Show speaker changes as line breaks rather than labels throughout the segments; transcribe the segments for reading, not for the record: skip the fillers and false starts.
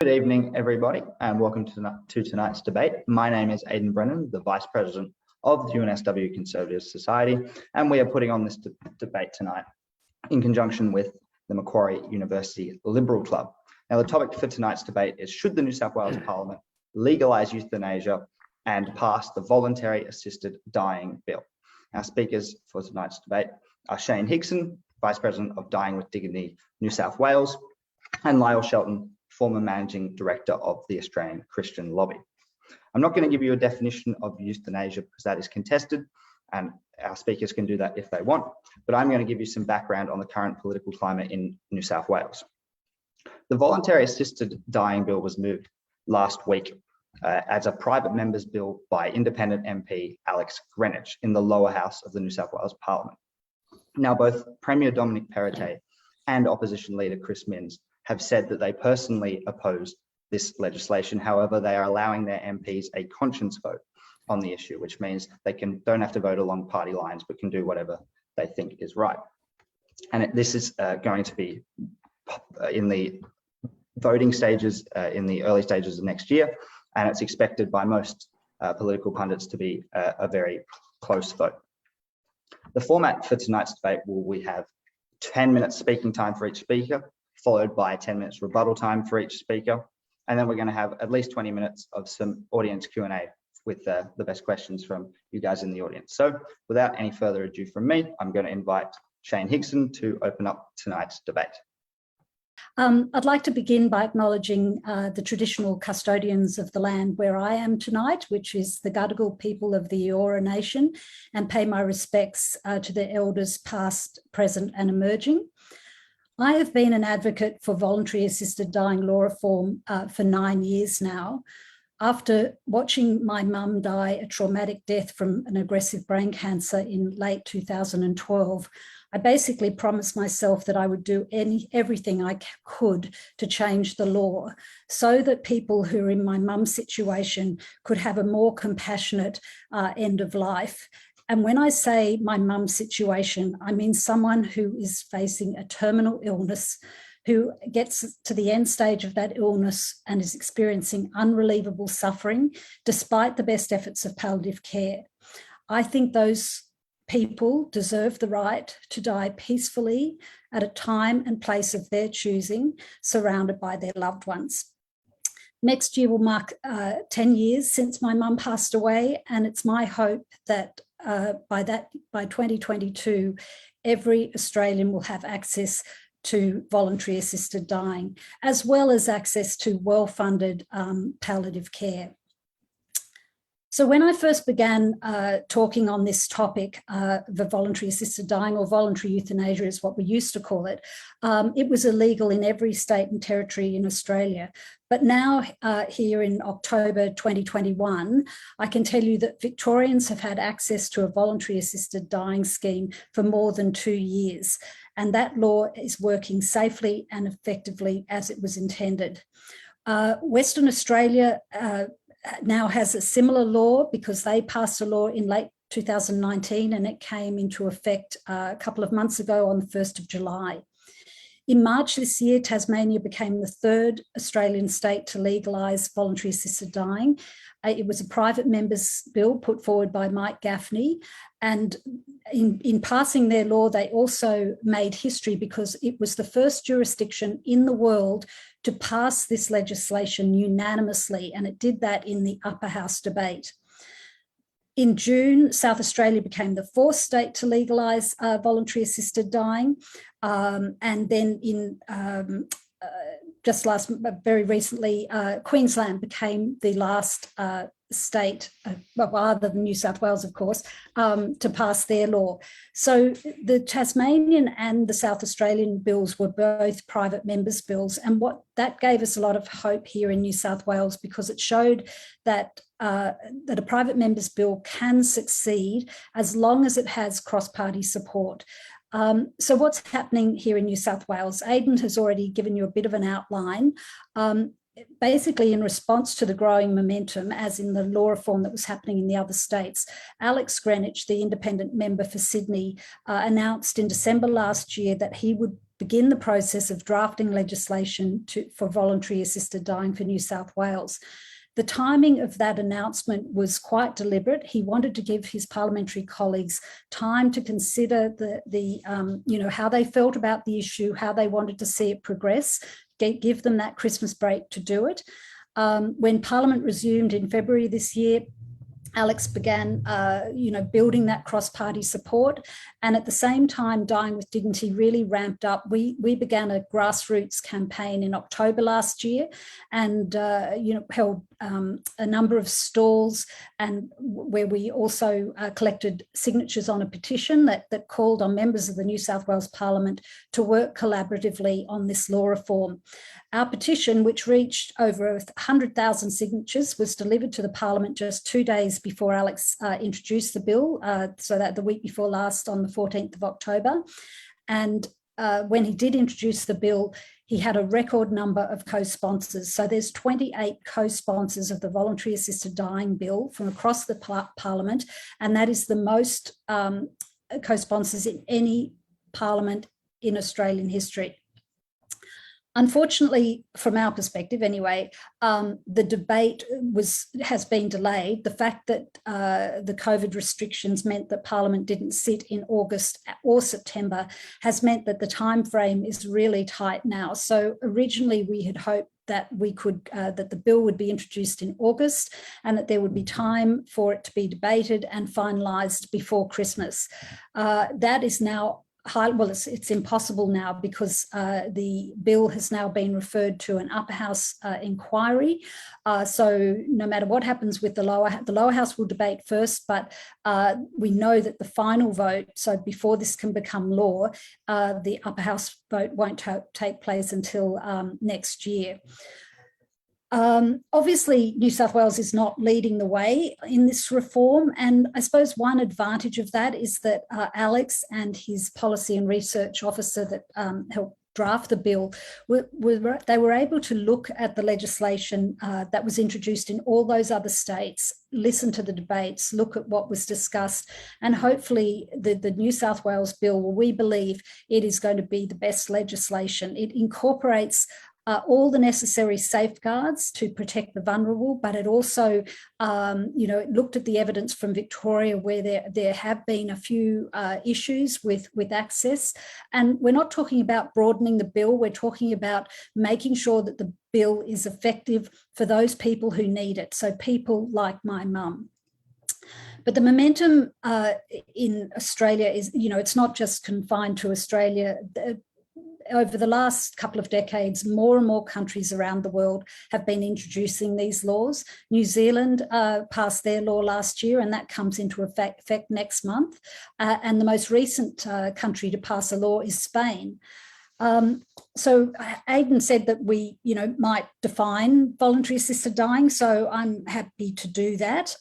Good evening, everybody, and welcome to tonight's debate. My name is Aidan Brennan, the Vice President of the UNSW Conservatives Society, and we are putting on this debate tonight in conjunction with the Macquarie University Liberal Club. Now, the topic for tonight's debate is: should the New South Wales Parliament legalise euthanasia and pass the Voluntary Assisted Dying Bill? Our speakers for tonight's debate are Shayne Higson, Vice President of Dying with Dignity New South Wales, and Lyle Shelton, former Managing Director of the Australian Christian Lobby. I'm not going to give you a definition of euthanasia because that is contested, and our speakers can do that if they want, but I'm going to give you some background on the current political climate in New South Wales. The Voluntary Assisted Dying Bill was moved last week as a private member's bill by independent MP Alex Greenwich in the lower house of the New South Wales Parliament. Now, both Premier Dominic Perrottet and Opposition Leader Chris Minns have said that they personally oppose this legislation. However, they are allowing their MPs a conscience vote on the issue, which means they don't have to vote along party lines, but can do whatever they think is right. And this is going to be in the voting stages, in the early stages of next year, and it's expected by most political pundits to be a very close vote. The format for tonight's debate we have 10 minutes speaking time for each speaker, followed by 10 minutes rebuttal time for each speaker. And then we're going to have at least 20 minutes of some audience Q&A with the best questions from you guys in the audience. So without any further ado from me, I'm going to invite Shayne Higson to open up tonight's debate.
I'd like to begin by acknowledging the traditional custodians of the land where I am tonight, which is the Gadigal people of the Eora Nation, and pay my respects to their elders past, present and emerging. I have been an advocate for voluntary assisted dying law reform for 9 years now. After watching my mum die a traumatic death from an aggressive brain cancer in late 2012, I basically promised myself that I would do everything I could to change the law so that people who are in my mum's situation could have a more compassionate end of life. And when I say my mum's situation, I mean someone who is facing a terminal illness, who gets to the end stage of that illness and is experiencing unrelievable suffering, despite the best efforts of palliative care. I think those people deserve the right to die peacefully at a time and place of their choosing, surrounded by their loved ones. Next year will mark 10 years since my mum passed away, and it's my hope that by 2022, every Australian will have access to voluntary assisted dying, as well as access to well-funded palliative care. So when I first began talking on this topic, the voluntary assisted dying, or voluntary euthanasia is what we used to call it, it was illegal in every state and territory in Australia. But now here in October 2021, I can tell you that Victorians have had access to a voluntary assisted dying scheme for more than 2 years. And that law is working safely and effectively as it was intended. Western Australia now has a similar law because they passed a law in late 2019 and it came into effect a couple of months ago on the 1st of July. In March this year, Tasmania became the third Australian state to legalise voluntary assisted dying. It was a private member's bill put forward by Mike Gaffney, and in passing their law, they also made history because it was the first jurisdiction in the world to pass this legislation unanimously, and it did that in the upper house debate. In June, South Australia became the fourth state to legalise voluntary assisted dying, and then in very recently, Queensland became the last state, well, other than New South Wales, of course, to pass their law. So the Tasmanian and the South Australian bills were both private members' bills, and what that gave us a lot of hope here in New South Wales, because it showed that that a private member's bill can succeed as long as it has cross-party support. So what's happening here in New South Wales? Aidan has already given you a bit of an outline. Basically, in response to the growing momentum, as in the law reform that was happening in the other states, Alex Greenwich, the independent member for Sydney, announced in December last year that he would begin the process of drafting legislation for voluntary assisted dying for New South Wales. The timing of that announcement was quite deliberate. He wanted to give his parliamentary colleagues time to consider how they felt about the issue, how they wanted to see it progress, give them that Christmas break to do it. When Parliament resumed in February this year, Alex began, building that cross-party support, and at the same time, Dying with Dignity really ramped up. We began a grassroots campaign in October last year, and held a number of stalls, and where we also collected signatures on a petition that called on members of the New South Wales Parliament to work collaboratively on this law reform. Our petition, which reached over 100,000 signatures, was delivered to the Parliament just 2 days before Alex introduced the bill, so that the week before last, on the 14th of October. And when he did introduce the bill, he had a record number of co-sponsors. So there's 28 co-sponsors of the Voluntary Assisted Dying Bill from across the Parliament, and that is the most co-sponsors in any Parliament in Australian history. Unfortunately, from our perspective anyway, the debate has been delayed. The fact that the COVID restrictions meant that Parliament didn't sit in August or September has meant that the time frame is really tight now. So originally we had hoped that that the bill would be introduced in August, and that there would be time for it to be debated and finalised before Christmas. That is now it's impossible now, because the bill has now been referred to an upper house inquiry. So no matter what happens with the lower house will debate first, but we know that the final vote, so before this can become law, the upper house vote won't take place until next year. Obviously, New South Wales is not leading the way in this reform, and I suppose one advantage of that is that Alex and his policy and research officer that helped draft the bill, they were able to look at the legislation that was introduced in all those other states, listen to the debates, look at what was discussed, and hopefully the New South Wales bill, we believe it is going to be the best legislation. It incorporates all the necessary safeguards to protect the vulnerable, but it also, it looked at the evidence from Victoria where there have been a few issues with access. And we're not talking about broadening the bill, we're talking about making sure that the bill is effective for those people who need it. So people like my mum. But the momentum in Australia is, it's not just confined to Australia. Over the last couple of decades, more and more countries around the world have been introducing these laws. New Zealand passed their law last year, and that comes into effect next month. And the most recent country to pass a law is Spain. So Aidan said that we, might define voluntary assisted dying, so I'm happy to do that.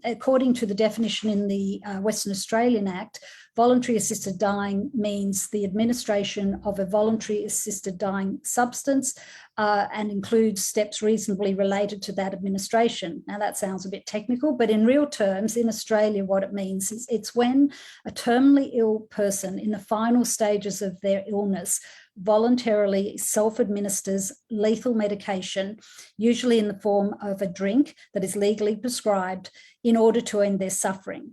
According to the definition in the Western Australian Act, voluntary assisted dying means the administration of a voluntary assisted dying substance and includes steps reasonably related to that administration. Now that sounds a bit technical, but in real terms, in Australia, what it means is it's when a terminally ill person in the final stages of their illness voluntarily self-administers lethal medication, usually in the form of a drink that is legally prescribed, in order to end their suffering.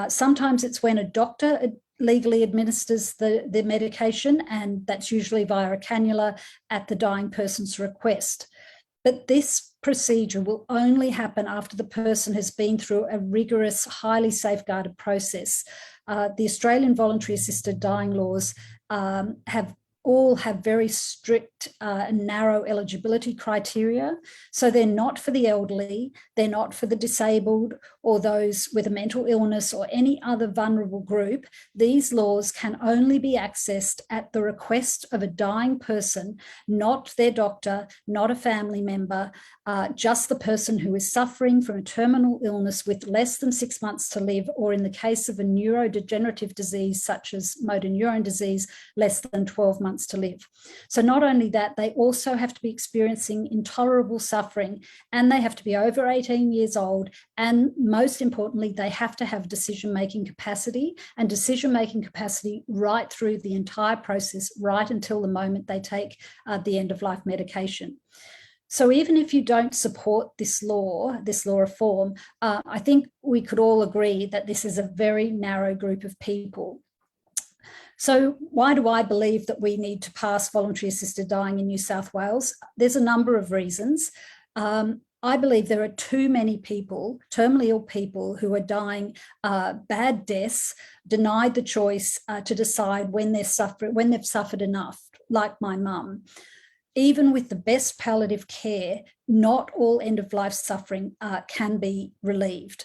Sometimes it's when a doctor legally administers the medication, and that's usually via a cannula at the dying person's request. But this procedure will only happen after the person has been through a rigorous, highly safeguarded process. The Australian voluntary assisted dying laws all have very strict and narrow eligibility criteria. So they're not for the elderly, they're not for the disabled or those with a mental illness or any other vulnerable group. These laws can only be accessed at the request of a dying person, not their doctor, not a family member, just the person who is suffering from a terminal illness with less than 6 months to live, or in the case of a neurodegenerative disease such as motor neurone disease, less than 12 months months to live. So not only that, they also have to be experiencing intolerable suffering, and they have to be over 18 years old. And most importantly, they have to have decision-making capacity, and decision-making capacity right through the entire process, right until the moment they take the end-of-life medication. So even if you don't support this law reform, I think we could all agree that this is a very narrow group of people. So why do I believe that we need to pass voluntary assisted dying in New South Wales? There's a number of reasons. I believe there are too many people, terminally ill people, who are dying bad deaths, denied the choice to decide when they've suffered enough, like my mum. Even with the best palliative care, not all end-of-life suffering can be relieved.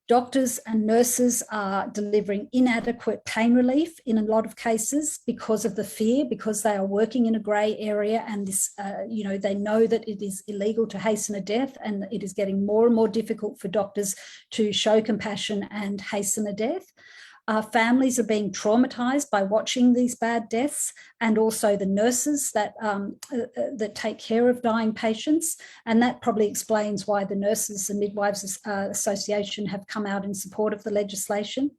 Doctors and nurses are delivering inadequate pain relief in a lot of cases because of the fear, because they are working in a grey area, and this, they know that it is illegal to hasten a death, and it is getting more and more difficult for doctors to show compassion and hasten a death. Families are being traumatised by watching these bad deaths, and also the nurses that take care of dying patients. And that probably explains why the Nurses and Midwives Association have come out in support of the legislation.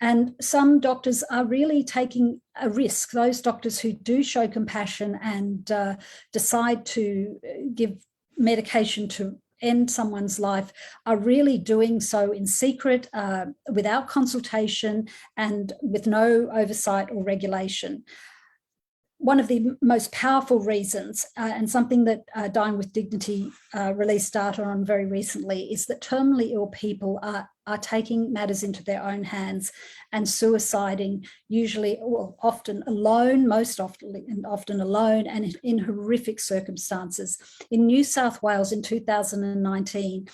And some doctors are really taking a risk. Those doctors who do show compassion and decide to give medication to end someone's life are really doing so in secret, without consultation and with no oversight or regulation. One of the most powerful reasons, and something that Dying with Dignity released data on very recently, is that terminally ill people are taking matters into their own hands and suiciding, usually, well, often alone, most often alone, and in horrific circumstances. In New South Wales in 2019,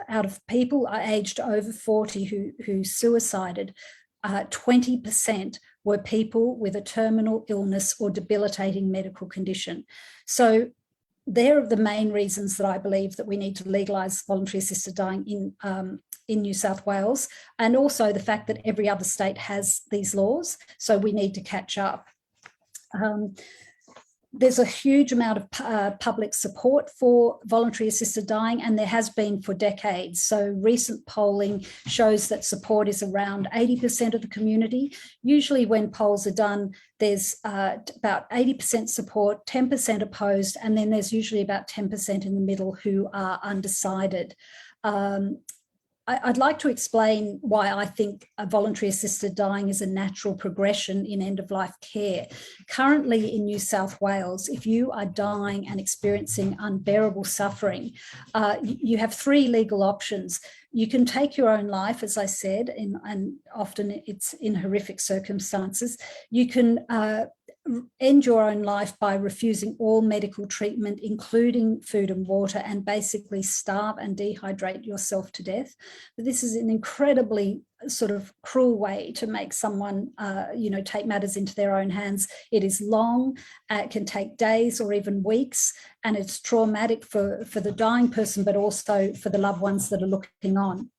out of people aged over 40 who suicided, 20% were people with a terminal illness or debilitating medical condition. So they're the main reasons that I believe that we need to legalise voluntary assisted dying in New South Wales, and also the fact that every other state has these laws, so we need to catch up. There's a huge amount of public support for voluntary assisted dying, and there has been for decades. So recent polling shows that support is around 80% of the community. Usually when polls are done, there's about 80% support, 10% opposed, and then there's usually about 10% in the middle who are undecided. I'd like to explain why I think a voluntary assisted dying is a natural progression in end-of-life care. Currently in New South Wales, if you are dying and experiencing unbearable suffering, you have three legal options. You can take your own life, as I said, and often it's in horrific circumstances. You can end your own life by refusing all medical treatment, including food and water, and basically starve and dehydrate yourself to death. But this is an incredibly sort of cruel way to make someone, take matters into their own hands. It is long, it can take days or even weeks, and it's traumatic for the dying person, but also for the loved ones that are looking on.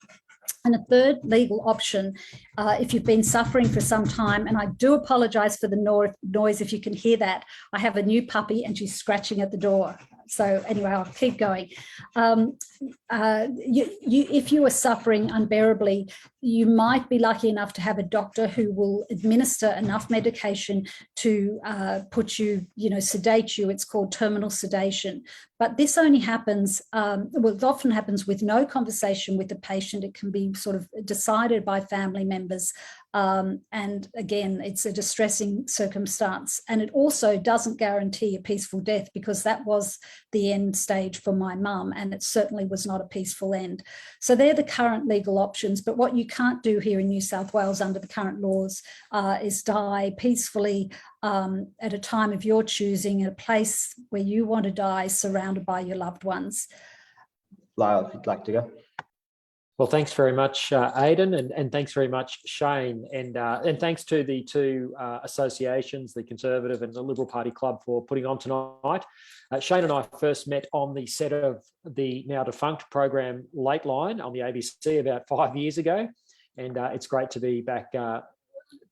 And a third legal option, if you've been suffering for some time, and I do apologise for the noise if you can hear that. I have a new puppy and she's scratching at the door. So anyway, I'll keep going. If you are suffering unbearably, you might be lucky enough to have a doctor who will administer enough medication to put you, sedate you. It's called terminal sedation. But this only happens, it often happens with no conversation with the patient. It can be sort of decided by family members. And again, it's a distressing circumstance. And it also doesn't guarantee a peaceful death, because that was the end stage for my mum, and it certainly was not a peaceful end. So they're the current legal options. But what you can't do here in New South Wales under the current laws is die peacefully at a time of your choosing, at a place where you want to die, surrounded by your loved ones.
Lyle, if you'd like to go.
Well, thanks very much, Aidan, and thanks very much, Shayne, and thanks to the two associations, the Conservative and the Liberal Party Club, for putting on tonight. Shayne and I first met on the set of the now defunct program Lateline on the ABC about 5 years ago, and it's great to be back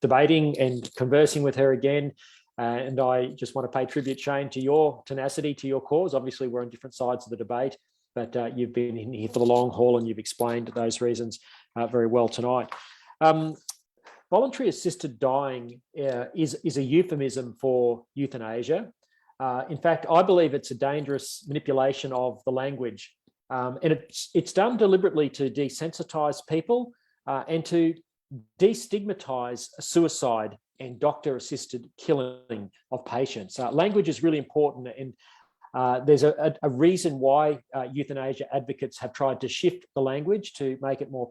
debating and conversing with her again. And I just want to pay tribute, Shayne, to your tenacity, to your cause. Obviously, we're on different sides of the debate, but you've been in here for the long haul and you've explained those reasons very well tonight. Voluntary assisted dying is a euphemism for euthanasia. In fact, I believe it's a dangerous manipulation of the language. And it's done deliberately to desensitize people and to destigmatize suicide and doctor-assisted killing of patients. Language is really important, and there's a reason why euthanasia advocates have tried to shift the language to make it more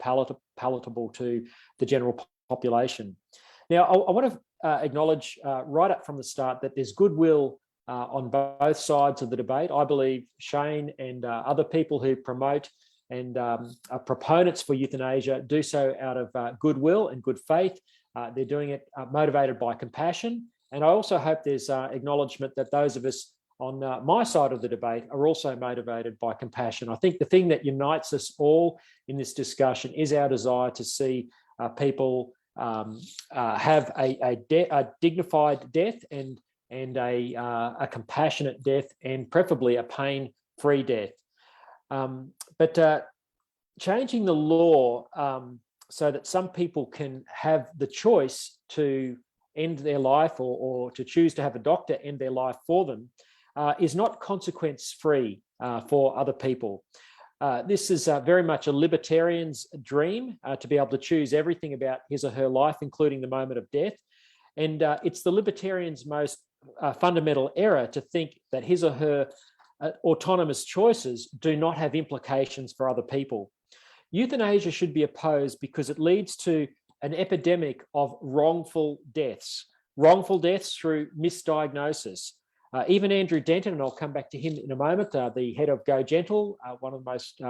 palatable to the general population. Now, I want to acknowledge right up from the start that there's goodwill on both sides of the debate. I believe Shayne and other people who promote and are proponents for euthanasia do so out of goodwill and good faith. They're doing it motivated by compassion. And I also hope there's acknowledgement that those of us on my side of the debate are also motivated by compassion. I think the thing that unites us all in this discussion is our desire to see people have a dignified death and a compassionate death, and preferably a pain-free death. But changing the law so that some people can have the choice to end their life or to choose to have a doctor end their life for them is not consequence-free for other people. This is very much a libertarian's dream to be able to choose everything about his or her life, including the moment of death. And it's the libertarian's most fundamental error to think that his or her autonomous choices do not have implications for other people. Euthanasia should be opposed because it leads to an epidemic of wrongful deaths through misdiagnosis. Even Andrew Denton, and I'll come back to him in a moment, the head of Go Gentle, one of the most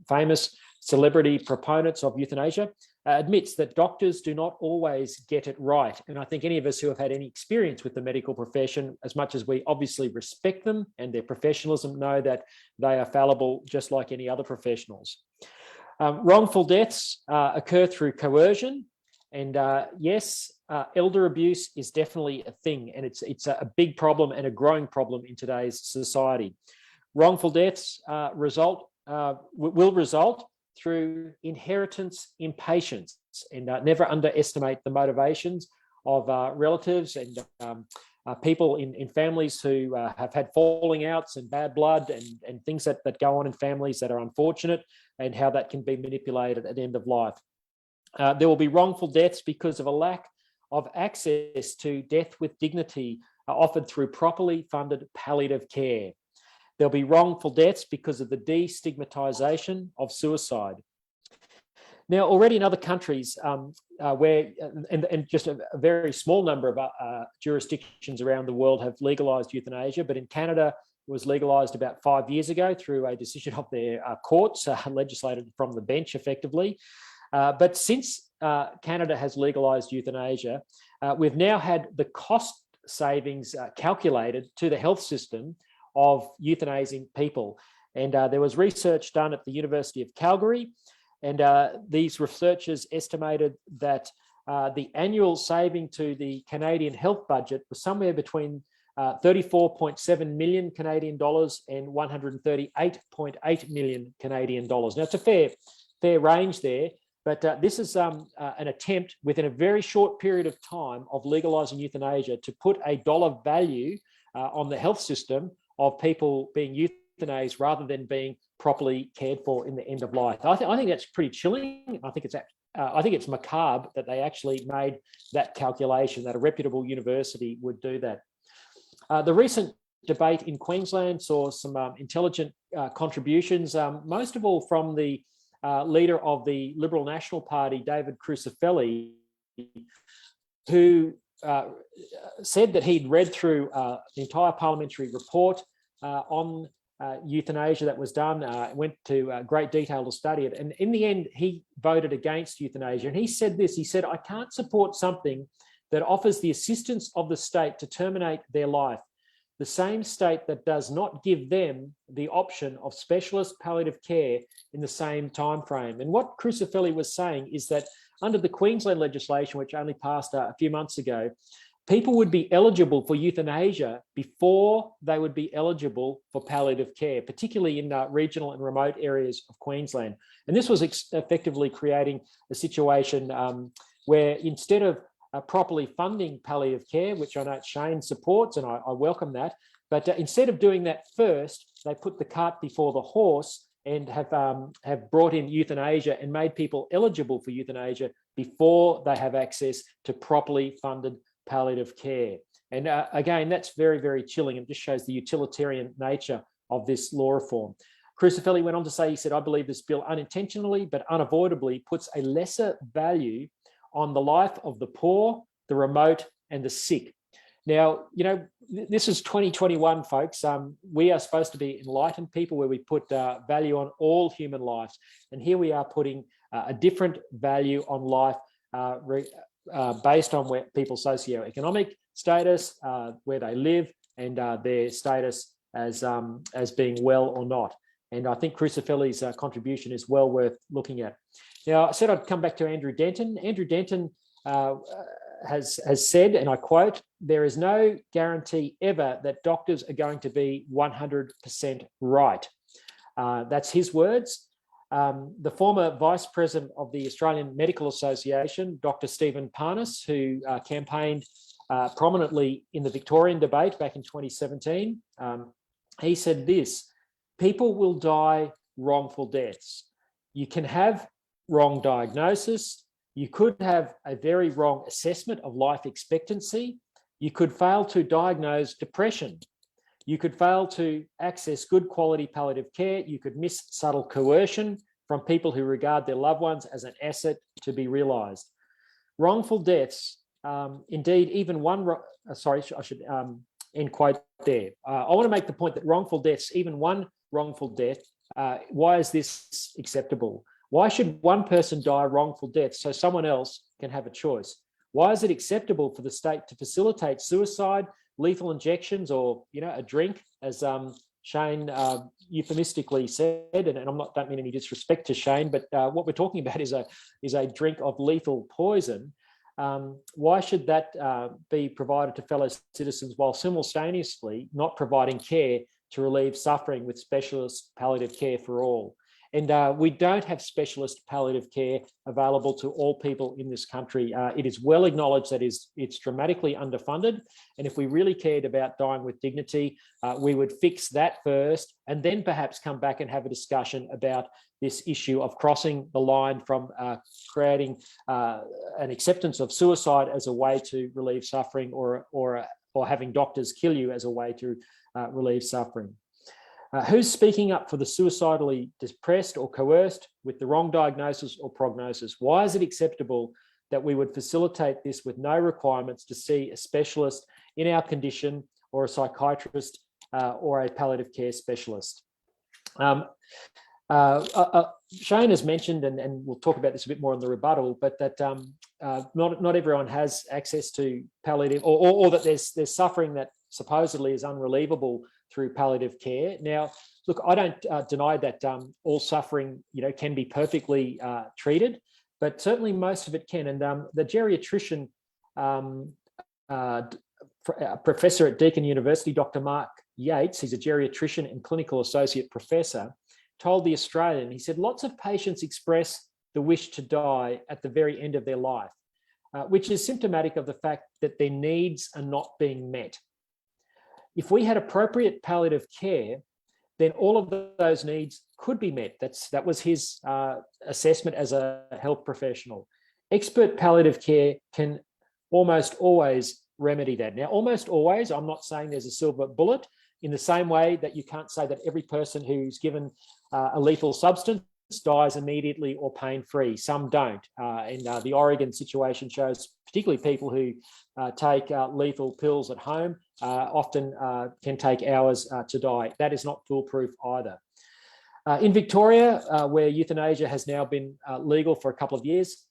famous celebrity proponents of euthanasia, admits that doctors do not always get it right. And I think any of us who have had any experience with the medical profession, as much as we obviously respect them and their professionalism, know that they are fallible just like any other professionals. Wrongful deaths occur through coercion. And yes, elder abuse is definitely a thing, and it's a big problem and a growing problem in today's society. Wrongful deaths will result through inheritance impatience, and never underestimate the motivations of relatives and people in families who have had falling outs and bad blood and things that go on in families that are unfortunate, and how that can be manipulated at the end of life. There will be wrongful deaths because of a lack of access to death with dignity offered through properly funded palliative care. There'll be wrongful deaths because of the destigmatization of suicide. Now, already in other countries where, and just a very small number of jurisdictions around the world have legalised euthanasia, but in Canada, it was legalised about 5 years ago through a decision of their courts, legislated from the bench effectively. But since Canada has legalised euthanasia, we've now had the cost savings calculated to the health system of euthanizing people. And there was research done at the University of Calgary, and these researchers estimated that the annual saving to the Canadian health budget was somewhere between 34.7 million Canadian dollars and 138.8 million Canadian dollars. Now, it's a fair range there, but this is an attempt within a very short period of time of legalising euthanasia to put a dollar value on the health system of people being euthanized rather than being properly cared for in the end of life. I think that's pretty chilling. I think it's macabre that they actually made that calculation, that a reputable university would do that. The recent debate in Queensland saw some intelligent contributions, most of all from the leader of the Liberal National Party, David Crucifeli, who said that he'd read through the entire parliamentary report on euthanasia that was done, went to great detail to study it. And in the end, he voted against euthanasia. And he said this, he said, "I can't support something that offers the assistance of the state to terminate their life, the same state that does not give them the option of specialist palliative care in the same time frame." And what Crucifeli was saying is that under the Queensland legislation, which only passed a few months ago, people would be eligible for euthanasia before they would be eligible for palliative care, particularly in regional and remote areas of Queensland. And this was effectively creating a situation where instead of properly funding palliative care, which I know Shayne supports, and I welcome that, but instead of doing that first, they put the cart before the horse and have brought in euthanasia and made people eligible for euthanasia before they have access to properly funded palliative care. And again, that's very, very chilling. It just shows the utilitarian nature of this law reform. Crucifeli went on to say, he said, I believe this bill unintentionally but unavoidably puts a lesser value on the life of the poor, the remote, and the sick. Now, you know, this is 2021, folks. We are supposed to be enlightened people where we put value on all human lives. And here we are putting a different value on life based on where people's socioeconomic status, where they live, and their status as being well or not. And I think Crucifeli's contribution is well worth looking at. Now, I said I'd come back to Andrew Denton. Andrew Denton has said, and I quote, there is no guarantee ever that doctors are going to be 100% right. That's his words. The former Vice President of the Australian Medical Association, Dr. Stephen Parnas, who campaigned prominently in the Victorian debate back in 2017, he said this: people will die wrongful deaths. You can have wrong diagnosis. You could have a very wrong assessment of life expectancy. You could fail to diagnose depression. You could fail to access good quality palliative care. You could miss subtle coercion from people who regard their loved ones as an asset to be realised. Wrongful deaths, indeed, even one, sorry, I should end quote there. I want to make the point that wrongful deaths, even one wrongful death, why is this acceptable? Why should one person die a wrongful death so someone else can have a choice? Why is it acceptable for the state to facilitate suicide, lethal injections, or, you know, a drink, as Shayne euphemistically said, and don't mean any disrespect to Shayne, but what we're talking about is a drink of lethal poison. Why should that be provided to fellow citizens while simultaneously not providing care to relieve suffering with specialist palliative care for all? And we don't have specialist palliative care available to all people in this country. It is well acknowledged that it's dramatically underfunded. And if we really cared about dying with dignity, we would fix that first and then perhaps come back and have a discussion about this issue of crossing the line from creating an acceptance of suicide as a way to relieve suffering or having doctors kill you as a way to relieve suffering. Who's speaking up for the suicidally depressed or coerced with the wrong diagnosis or prognosis? Why is it acceptable that we would facilitate this with no requirements to see a specialist in our condition or a psychiatrist or a palliative care specialist? Shayne has mentioned, and we'll talk about this a bit more in the rebuttal, but that not everyone has access to palliative, or that there's suffering that supposedly is unrelievable through palliative care. Now, look, I don't deny that all suffering, can be perfectly treated, but certainly most of it can. And the geriatrician professor at Deakin University, Dr. Mark Yates, he's a geriatrician and clinical associate professor, told The Australian, he said, lots of patients express the wish to die at the very end of their life, which is symptomatic of the fact that their needs are not being met. If we had appropriate palliative care, then all of those needs could be met. That was his assessment as a health professional. Expert palliative care can almost always remedy that. Now, almost always, I'm not saying there's a silver bullet, in the same way that you can't say that every person who's given a lethal substance dies immediately or pain-free. Some don't. And the Oregon situation shows particularly people who take lethal pills at home often can take hours to die. That is not foolproof either. In Victoria, where euthanasia has now been legal for a couple of years,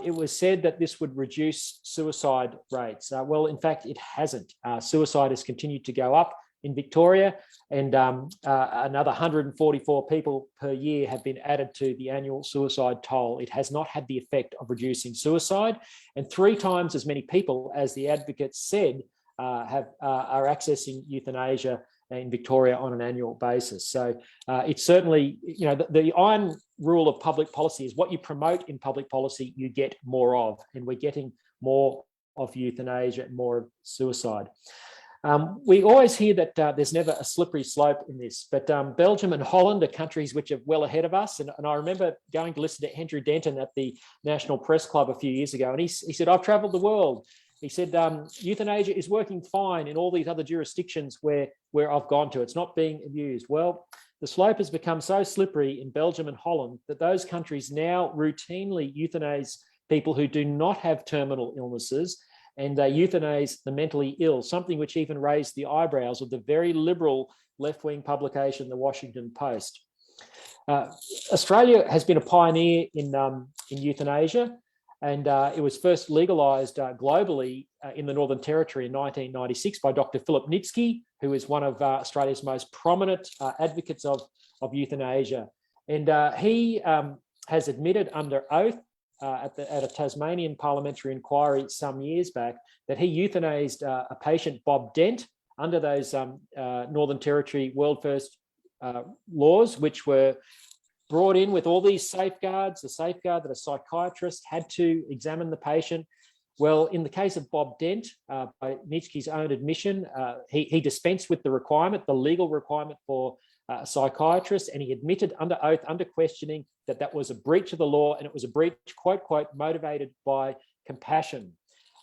it was said that this would reduce suicide rates. Well, in fact, it hasn't. Suicide has continued to go up in Victoria, and another 144 people per year have been added to the annual suicide toll. It has not had the effect of reducing suicide, and 3 times as many people as the advocates said are accessing euthanasia in Victoria on an annual basis. So it's certainly, the iron rule of public policy is what you promote in public policy, you get more of, and we're getting more of euthanasia and more of suicide. We always hear that there's never a slippery slope in this, but Belgium and Holland are countries which are well ahead of us. And I remember going to listen to Andrew Denton at the National Press Club a few years ago, and he said, I've travelled the world. He said, euthanasia is working fine in all these other jurisdictions where I've gone to. It's not being abused. Well, the slope has become so slippery in Belgium and Holland that those countries now routinely euthanize people who do not have terminal illnesses, and they euthanize the mentally ill, something which even raised the eyebrows of the very liberal left-wing publication, The Washington Post. Australia has been a pioneer in euthanasia, and it was first legalised globally in the Northern Territory in 1996 by Dr. Philip Nitsky, who is one of Australia's most prominent advocates of euthanasia. And he has admitted under oath at a Tasmanian parliamentary inquiry some years back that he euthanized a patient, Bob Dent, under those Northern Territory World First laws, which were brought in with all these safeguards, the safeguard that a psychiatrist had to examine the patient. Well, in the case of Bob Dent, by Nitsky's own admission, he dispensed with the requirement, the legal requirement for a psychiatrist, and he admitted under oath, under questioning, that was a breach of the law, and it was a breach, quote, motivated by compassion.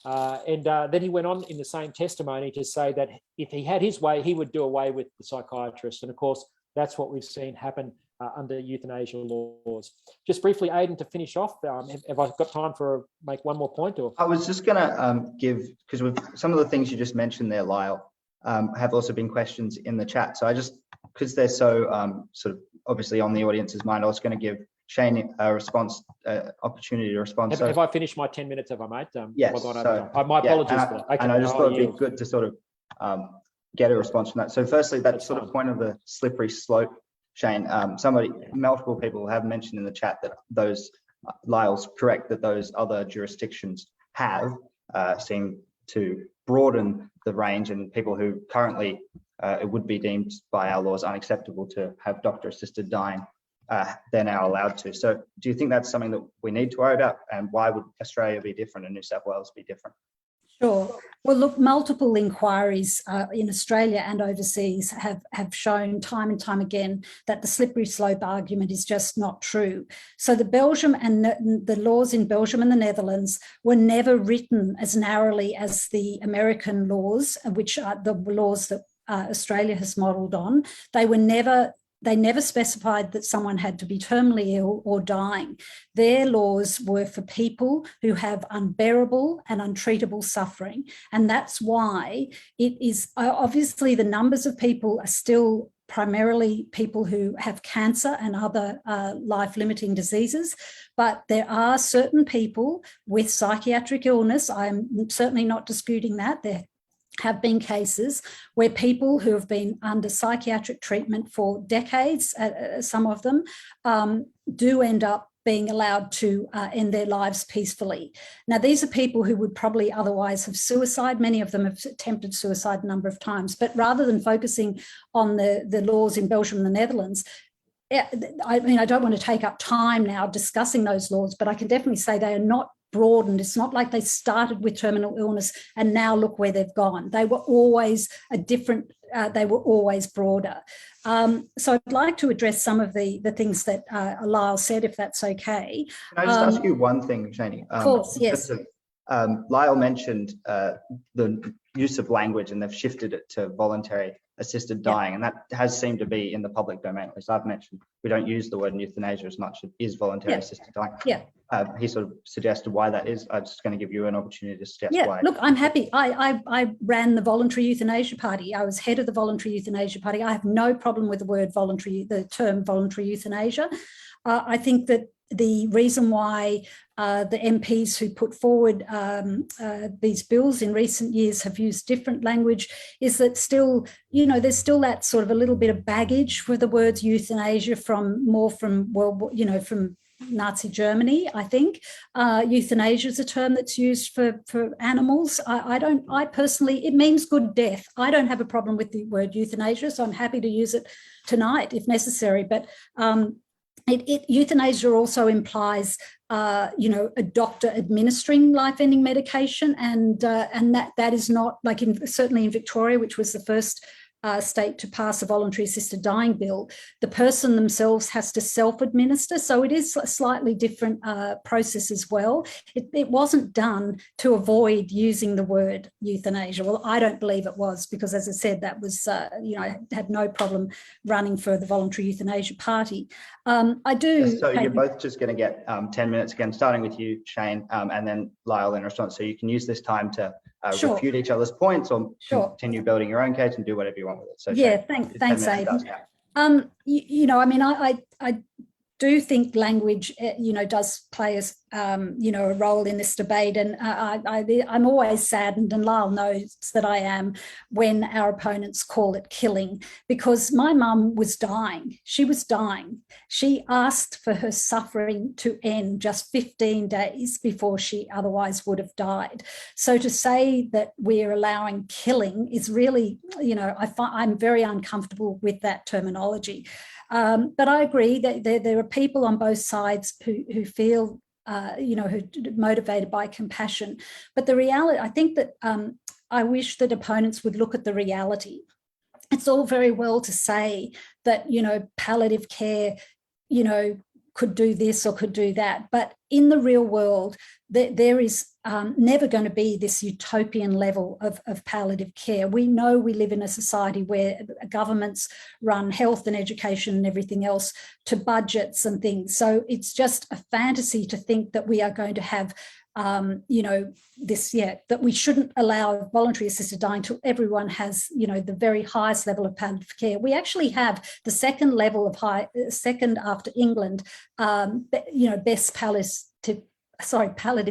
And then he went on in the same testimony to say that if he had his way, he would do away with the psychiatrist. And of course, that's what we've seen happen under euthanasia laws. Just briefly, Aidan, to finish off, have I got time for make one more point? Or I
was just going to give, because some of the things you just mentioned there, Lyle, have also been questions in the chat. So I just, because they're so sort of obviously on the audience's mind, I was going to give Shayne a response, opportunity to respond.
Have I finished my 10 minutes, have I, mate?
Yes.
My apologies for that. Okay,
and I just thought it'd be good to sort of get a response from that. So firstly, that sort of point of the slippery slope, Shayne, multiple people have mentioned in the chat that those, Lyle's correct, that those other jurisdictions have seemed to broaden the range, and people who currently it would be deemed by our laws unacceptable to have doctor-assisted dying, they're now allowed to. So do you think that's something that we need to worry about, and why would Australia be different and New South Wales be different?
Sure. Well, look, multiple inquiries in Australia and overseas have shown time and time again that the slippery slope argument is just not true. So the Belgium and the laws in Belgium and the Netherlands were never written as narrowly as the American laws, which are the laws that Australia has modelled on. They never specified that someone had to be terminally ill or dying. Their laws were for people who have unbearable and untreatable suffering. And that's why it is, obviously the numbers of people are still primarily people who have cancer and other life-limiting diseases, but there are certain people with psychiatric illness. I'm certainly not disputing that. There have been cases where people who have been under psychiatric treatment for decades, some of them, do end up being allowed to end their lives peacefully. Now, these are people who would probably otherwise have suicide. Many of them have attempted suicide a number of times, but rather than focusing on the laws in Belgium and the Netherlands, I mean, I don't want to take up time now discussing those laws, but I can definitely say they are not broadened. It's not like they started with terminal illness and now look where they've gone. They were always they were always broader. So I'd like to address some of the things that Lyle said, if that's okay.
Can I just ask you one thing, Shayne?
Of course, yes.
Lyle mentioned the use of language, and they've shifted it to voluntary assisted dying, and that has seemed to be in the public domain. As I've mentioned, we don't use the word euthanasia as much. It is voluntary assisted dying.
Yeah.
He sort of suggested why that is. I'm just going to give you an opportunity to suggest why.
Look, I'm happy. I ran the Voluntary Euthanasia Party. I was head of the Voluntary Euthanasia Party. I have no problem with the term voluntary euthanasia. I think that the reason why the MPs who put forward these bills in recent years have used different language is that still, there's still that sort of a little bit of baggage for the words euthanasia from from Nazi Germany, I think. Euthanasia is a term that's used for animals. I personally, it means good death. I don't have a problem with the word euthanasia, so I'm happy to use it tonight if necessary. But euthanasia also implies, a doctor administering life-ending medication, and that is not like certainly in Victoria, which was the first state to pass a voluntary assisted dying bill, the person themselves has to self-administer. So it is a slightly different process as well. It wasn't done to avoid using the word euthanasia. Well, I don't believe it was, because as I said, that was, I had no problem running for the Voluntary Euthanasia Party. I do.
So you're both just going to get 10 minutes again, starting with you, Shayne, and then Lyle in response. So you can use this time to
Sure.
refute each other's points, or
Sure.
continue building your own case and do whatever you want with it. So
yeah,
Shayne,
thanks, Aidan. I do think language, does play a role in this debate, and I'm always saddened, and Lyle knows that I am, when our opponents call it killing, because my mum was dying. She was dying. She asked for her suffering to end just 15 days before she otherwise would have died. So to say that we're allowing killing is really, I'm very uncomfortable with that terminology. But I agree that there are people on both sides who feel, who are motivated by compassion. But the reality, I think that I wish that opponents would look at the reality. It's all very well to say that, palliative care, could do this or could do that. But in the real world, there is never going to be this utopian level of palliative care. We know we live in a society where governments run health and education and everything else to budgets and things. So it's just a fantasy to think that we are going to have that we shouldn't allow voluntary assisted dying till everyone has, the very highest level of palliative care. We actually have the second level of second after England, best palliative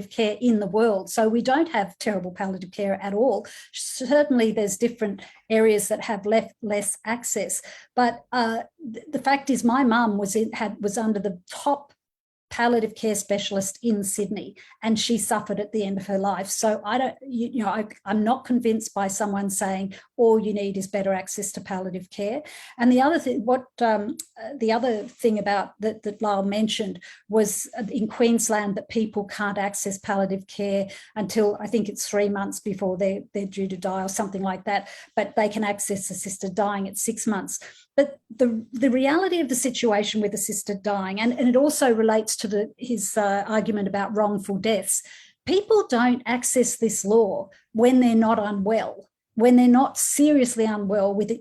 care in the world. So we don't have terrible palliative care at all. Certainly there's different areas that have less access. But the fact is, my mum was under the top palliative care specialist in Sydney, and she suffered at the end of her life. So I'm not convinced by someone saying all you need is better access to palliative care. And the other thing, the other thing about that Lyle mentioned was in Queensland that people can't access palliative care until, I think it's 3 months before they're due to die or something like that, but they can access assisted dying at 6 months. But the reality of the situation with assisted dying, and it also relates to his argument about wrongful deaths, people don't access this law when they're not unwell, when they're not seriously unwell with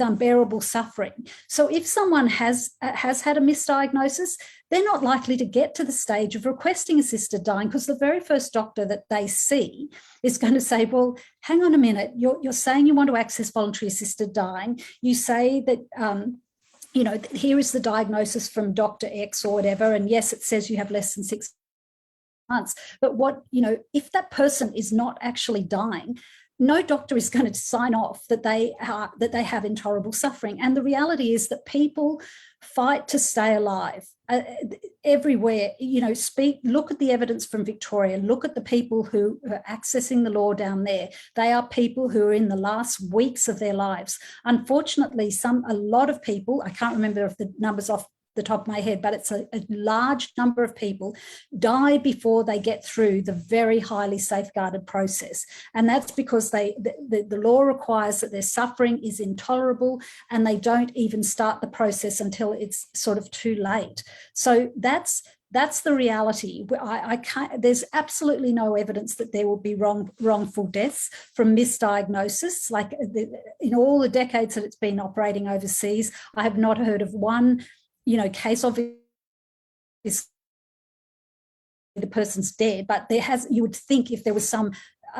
unbearable suffering. So if someone has had a misdiagnosis, they're not likely to get to the stage of requesting assisted dying, because the very first doctor that they see is going to say, well, hang on a minute, you're saying you want to access voluntary assisted dying. You say that, here is the diagnosis from Dr. X or whatever, and yes, it says you have less than 6 months. But if that person is not actually dying, no doctor is going to sign off that they have intolerable suffering. And the reality is that people fight to stay alive everywhere. Look at the evidence from Victoria. Look at the people who are accessing the law down there. They are people who are in the last weeks of their lives. Unfortunately, a lot of people, I can't remember if the numbers off the top of my head, but it's a large number of people die before they get through the very highly safeguarded process. And that's because the law requires that their suffering is intolerable, and they don't even start the process until it's sort of too late. So that's the reality. There's absolutely no evidence that there will be wrongful deaths from misdiagnosis. Like in all the decades that it's been operating overseas, I have not heard of one case of this, the person's dead, but you would think if there was some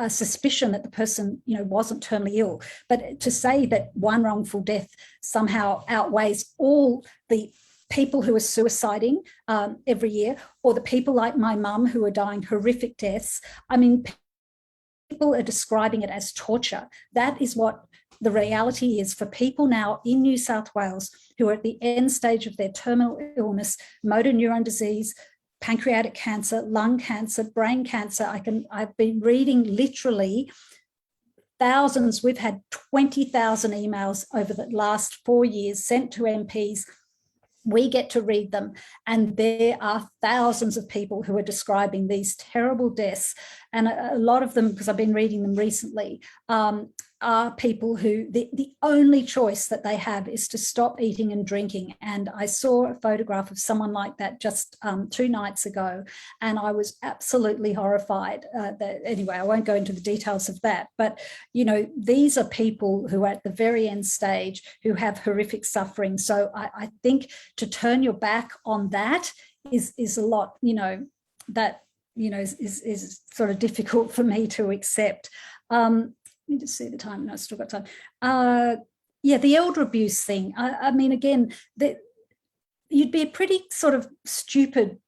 suspicion that the person, wasn't terminally ill. But to say that one wrongful death somehow outweighs all the people who are suiciding every year, or the people like my mum who are dying horrific deaths. I mean, people are describing it as torture. That is what the reality is for people now in New South Wales who are at the end stage of their terminal illness, motor neuron disease, pancreatic cancer, lung cancer, brain cancer. I've been reading literally thousands. We've had 20,000 emails over the last 4 years sent to MPs. We get to read them, and there are thousands of people who are describing these terrible deaths. And a lot of them, because I've been reading them recently, are people who the only choice that they have is to stop eating and drinking. And I saw a photograph of someone like that just 2 nights ago, and I was absolutely horrified. Anyway, I won't go into the details of that, but you know, these are people who are at the very end stage who have horrific suffering. So I think to turn your back on that is a lot, you know, that, you know, is sort of difficult for me to accept. Let me just see the time. No, I've still got time. Yeah, the elder abuse thing. I mean, again, you'd be a pretty sort of stupid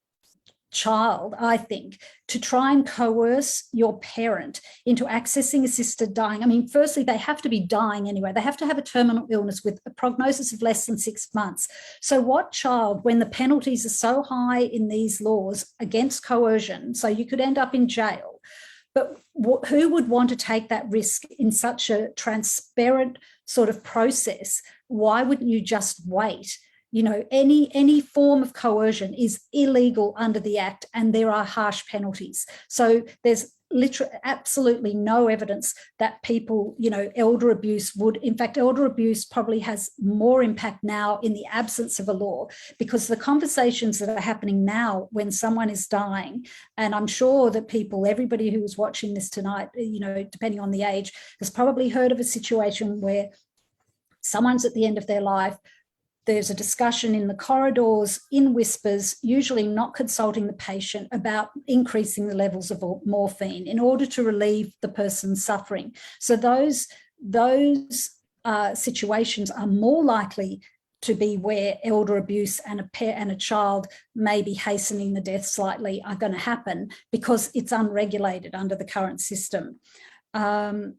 child, I think, to try and coerce your parent into accessing assisted dying. I mean, firstly, they have to be dying anyway. They have to have a terminal illness with a prognosis of less than 6 months. So what child, when the penalties are so high in these laws against coercion, so you could end up in jail, but who would want to take that risk in such a transparent sort of process? Why wouldn't you just wait? You know, any form of coercion is illegal under the Act, and there are harsh penalties. So there's literally absolutely no evidence that people, you know, elder abuse would. In fact, elder abuse probably has more impact now in the absence of a law, because the conversations that are happening now when someone is dying, and I'm sure that everybody who is watching this tonight, you know, depending on the age, has probably heard of a situation where someone's at the end of their life. There's a discussion in the corridors, in whispers, usually not consulting the patient, about increasing the levels of morphine in order to relieve the person's suffering. So those situations are more likely to be where elder abuse and a child maybe hastening the death slightly are going to happen, because it's unregulated under the current system. As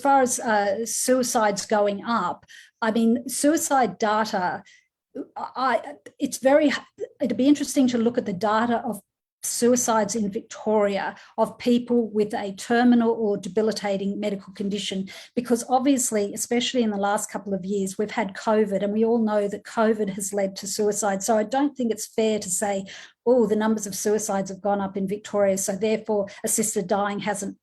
far as suicides going up, I mean, suicide data, it'd be interesting to look at the data of suicides in Victoria of people with a terminal or debilitating medical condition, because obviously, especially in the last couple of years, we've had COVID, and we all know that COVID has led to suicide. So I don't think it's fair to say, oh, the numbers of suicides have gone up in Victoria, so therefore assisted dying hasn't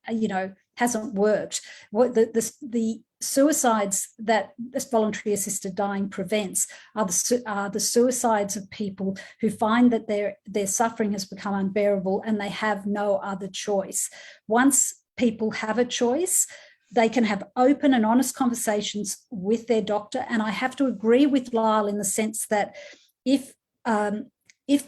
worked. What the suicides that this voluntary assisted dying prevents are the suicides of people who find that their suffering has become unbearable and they have no other choice. Once people have a choice, they can have open and honest conversations with their doctor. And I have to agree with Lyle in the sense that if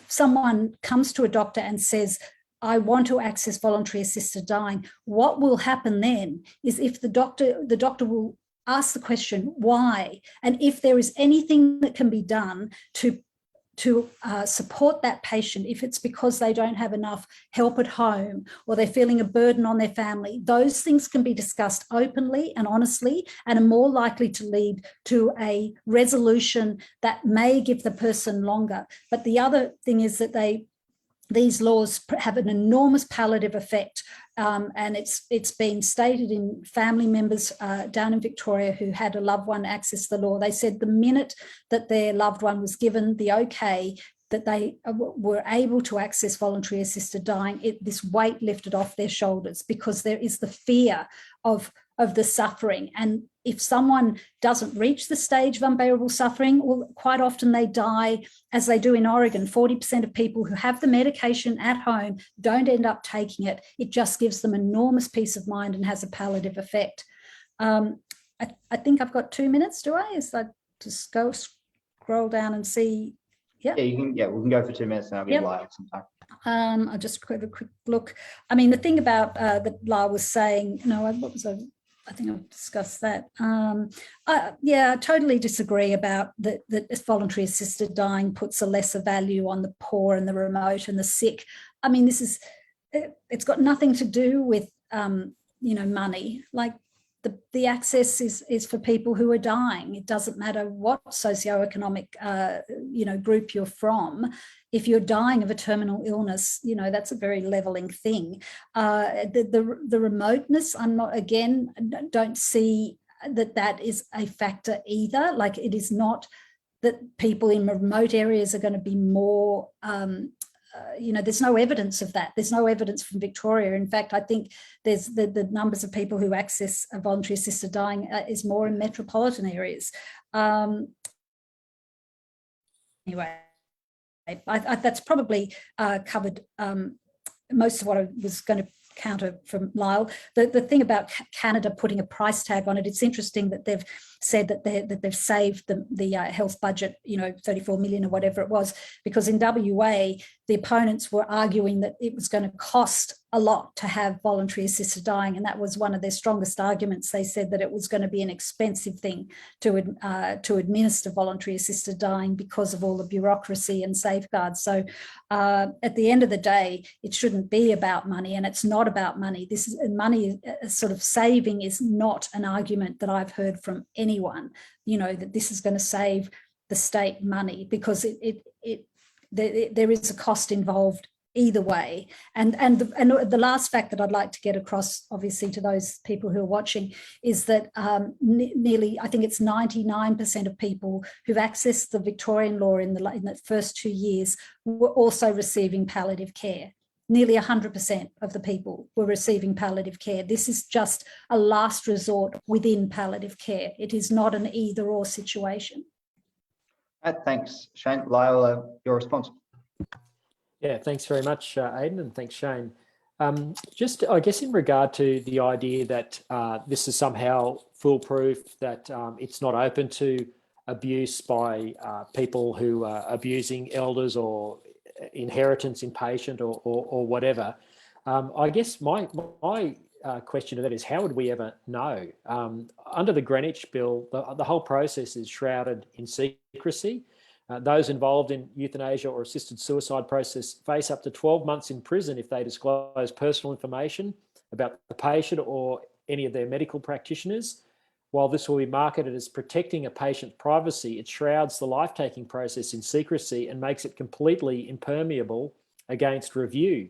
someone comes to a doctor and says, I want to access voluntary assisted dying, what will happen then is if the doctor will ask the question, why? And if there is anything that can be done to support that patient, if it's because they don't have enough help at home or they're feeling a burden on their family, those things can be discussed openly and honestly and are more likely to lead to a resolution that may give the person longer. But the other thing is that these laws have an enormous palliative effect, and it's been stated in family members down in Victoria who had a loved one access the law. They said the minute that their loved one was given the okay, that they were able to access voluntary assisted dying, this weight lifted off their shoulders, because there is the fear of the suffering. And if someone doesn't reach the stage of unbearable suffering, well, quite often they die, as they do in Oregon. 40% of people who have the medication at home don't end up taking it. It just gives them enormous peace of mind and has a palliative effect. I think I've got 2 minutes, do I? Is that just go scroll down and see? Yeah,
we can go for 2 minutes and I'll give Lyle some time.
I'll just have a quick look. I mean, the thing about that Lyle was saying, what was I? I think I've discussed that. Yeah, I totally disagree about that voluntary assisted dying puts a lesser value on the poor and the remote and the sick. I mean, it's got nothing to do with, money. Like the access is for people who are dying. It doesn't matter what socioeconomic, group you're from. If you're dying of a terminal illness, that's a very leveling thing. The remoteness, don't see that is a factor either. Like, it is not that people in remote areas are going to be more, there's no evidence of that. There's no evidence from Victoria. In fact, I think there's the numbers of people who access a voluntary assisted dying is more in metropolitan areas. Anyway, that's probably covered most of what I was going to counter from Lyle. The thing about Canada putting a price tag on it, it's interesting that they've said that they've saved the health budget, 34 million or whatever it was, because in WA the opponents were arguing that it was going to cost a lot to have voluntary assisted dying, and that was one of their strongest arguments. They said that it was going to be an expensive thing to administer voluntary assisted dying because of all the bureaucracy and safeguards. So at the end of the day, it shouldn't be about money, and it's not about money. This is money, sort of saving is not an argument that I've heard from anyone, that this is going to save the state money, because there is a cost involved either way. And the last fact that I'd like to get across, obviously, to those people who are watching, is that nearly, I think it's 99% of people who've accessed the Victorian law in the first 2 years were also receiving palliative care. Nearly 100% of the people were receiving palliative care. This is just a last resort within palliative care. It is not an either-or situation.
Thanks, Shayne. Lyle, your response.
Yeah, thanks very much, Aidan, and thanks, Shayne. Just, I guess, in regard to the idea that this is somehow foolproof, that it's not open to abuse by people who are abusing elders or inheritance impatient or whatever. I guess my question to that is, how would we ever know? Under the Greenwich Bill, the whole process is shrouded in secrecy. Those involved in euthanasia or assisted suicide process face up to 12 months in prison if they disclose personal information about the patient or any of their medical practitioners. While this will be marketed as protecting a patient's privacy, it shrouds the life-taking process in secrecy and makes it completely impermeable against review.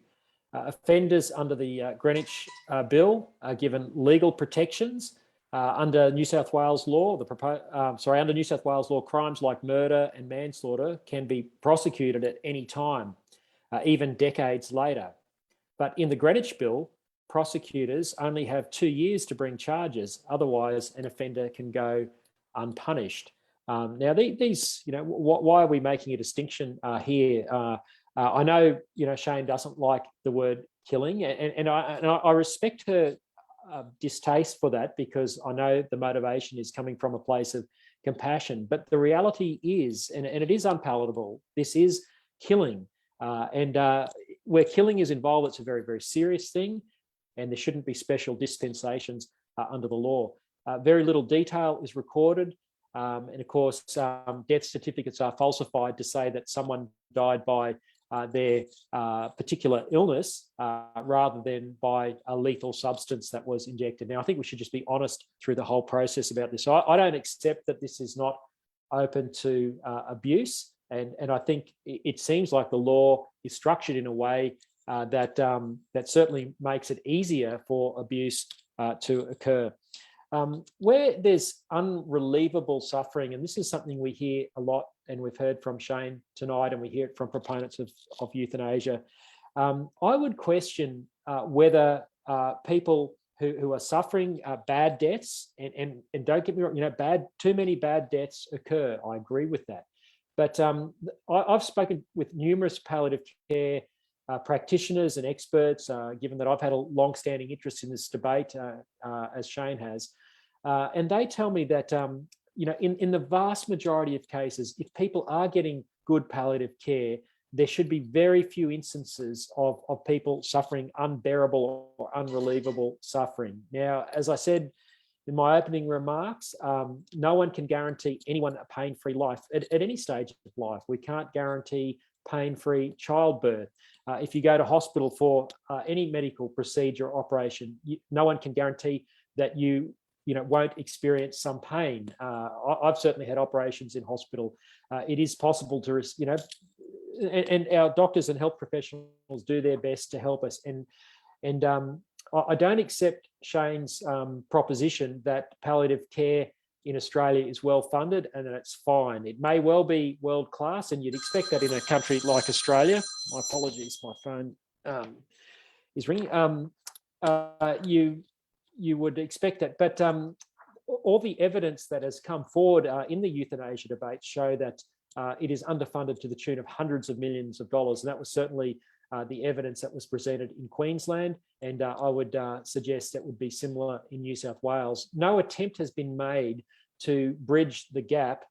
Offenders under the Greenwich Bill are given legal protections. Under New South Wales law, under New South Wales law, crimes like murder and manslaughter can be prosecuted at any time, even decades later. But in the Greenwich Bill, prosecutors only have 2 years to bring charges. Otherwise, an offender can go unpunished. Now, these, why are we making a distinction here? I know, Shayne doesn't like the word killing, and I respect her distaste for that, because I know the motivation is coming from a place of compassion. But the reality is, and it is unpalatable, this is killing. And where killing is involved, it's a very, very serious thing, and there shouldn't be special dispensations under the law. Very little detail is recorded. And of course, death certificates are falsified to say that someone died by their particular illness rather than by a lethal substance that was injected. Now, I think we should just be honest through the whole process about this. So I don't accept that this is not open to abuse. And I think it seems like the law is structured in a way that certainly makes it easier for abuse to occur. Where there's unrelievable suffering, and this is something we hear a lot, and we've heard from Shayne tonight, and we hear it from proponents of euthanasia, I would question whether people who are suffering bad deaths, and don't get me wrong, too many bad deaths occur. I agree with that. But I've spoken with numerous palliative care practitioners and experts, given that I've had a long-standing interest in this debate, as Shayne has, and they tell me that in the vast majority of cases, if people are getting good palliative care, there should be very few instances of people suffering unbearable or unrelievable suffering. Now, as I said, in my opening remarks, no one can guarantee anyone a pain-free life at any stage of life. We can't guarantee pain-free childbirth. If you go to hospital for any medical procedure or operation, no one can guarantee that you won't experience some pain. I've certainly had operations in hospital. It is possible to, and our doctors and health professionals do their best to help us. And I don't accept Shayne's proposition that palliative care in Australia is well funded and that it's fine. It may well be world class, and you'd expect that in a country like Australia. My apologies, my phone is ringing. You would expect that, but all the evidence that has come forward in the euthanasia debate show that it is underfunded to the tune of hundreds of millions of dollars, and that was certainly the evidence that was presented in Queensland, and I would suggest that would be similar in New South Wales. No attempt has been made to bridge the gap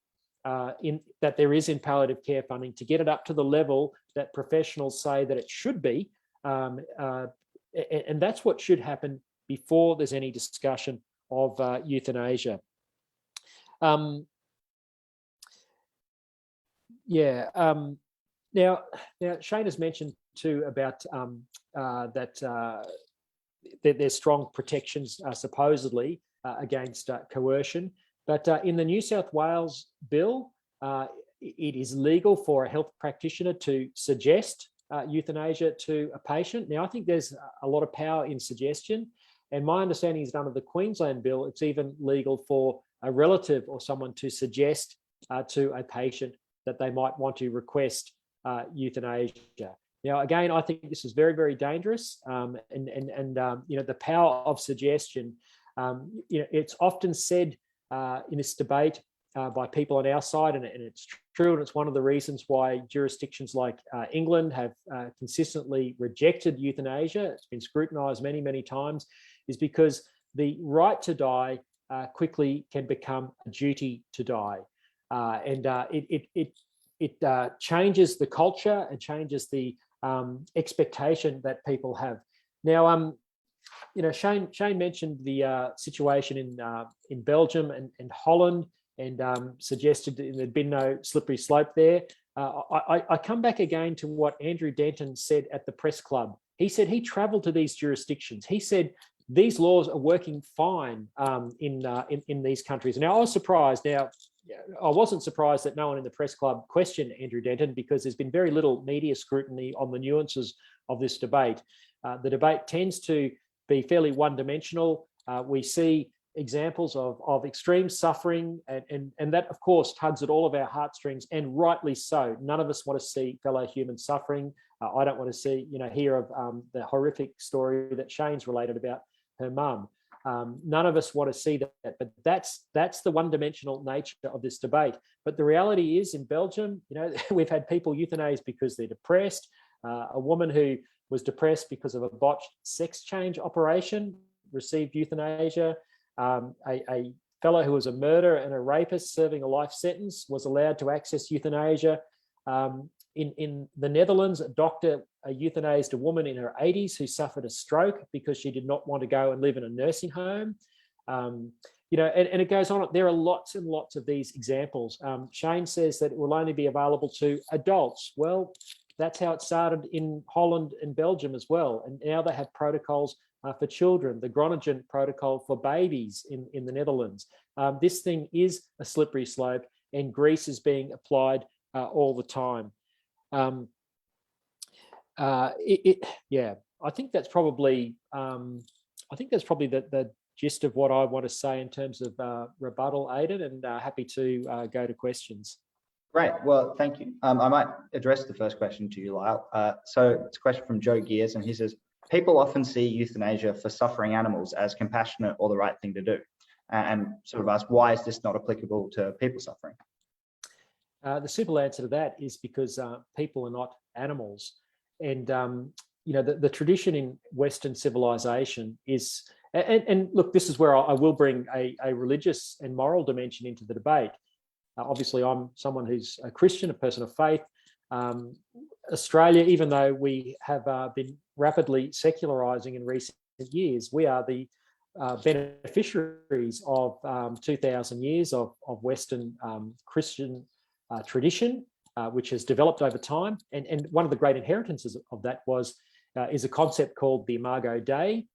that there is in palliative care funding to get it up to the level that professionals say that it should be, and that's what should happen before there's any discussion of euthanasia. Now, Shayne has mentioned too about that there's strong protections supposedly against coercion, but in the New South Wales bill, it is legal for a health practitioner to suggest euthanasia to a patient. Now, I think there's a lot of power in suggestion, and my understanding is under the Queensland bill, it's even legal for a relative or someone to suggest to a patient that they might want to request euthanasia. Now, again, I think this is very, very dangerous, and the power of suggestion. It's often said in this debate by people on our side, and it's true, and it's one of the reasons why jurisdictions like England have consistently rejected euthanasia. It's been scrutinised many, many times, is because the right to die quickly can become a duty to die, and it changes the culture and changes the expectation that people have. Now, Shayne mentioned the situation in Belgium and Holland, and suggested that there'd been no slippery slope there. I come back again to what Andrew Denton said at the press club. He said he travelled to these jurisdictions. He said these laws are working fine in these countries. Now, I was surprised. Now, I wasn't surprised that no one in the press club questioned Andrew Denton, because there's been very little media scrutiny on the nuances of this debate. The debate tends to be fairly one-dimensional. We see examples of extreme suffering, and that, of course, tugs at all of our heartstrings, and rightly so. None of us want to see fellow humans suffering. I don't want to see, hear of the horrific story that Shayne's related about her mum. None of us want to see that, but that's the one-dimensional nature of this debate. But the reality is, in Belgium, we've had people euthanized because they're depressed. A woman who was depressed because of a botched sex change operation received euthanasia. A fellow who was a murderer and a rapist serving a life sentence was allowed to access euthanasia. In the Netherlands, a doctor euthanized a woman in her 80s who suffered a stroke because she did not want to go and live in a nursing home. And it goes on. There are lots and lots of these examples. Shayne says that it will only be available to adults. Well, that's how it started in Holland and Belgium as well. And now they have protocols for children, the Groningen protocol for babies in the Netherlands. This thing is a slippery slope, and grease is being applied all the time. I think that's probably the gist of what I want to say in terms of rebuttal, Aidan, and happy to go to questions.
Great. Well, thank you. I might address the first question to you, Lyle. So it's a question from Joe Gears, and he says, people often see euthanasia for suffering animals as compassionate or the right thing to do, and sort of ask, why is this not applicable to people suffering?
The simple answer to that is because people are not animals. And, the tradition in Western civilization is, and look, this is where I will bring a religious and moral dimension into the debate. Obviously, I'm someone who's a Christian, a person of faith. Australia, even though we have been rapidly secularising in recent years, we are the beneficiaries of 2,000 years of Western Christian tradition, which has developed over time. And one of the great inheritances of that is a concept called the Imago Dei,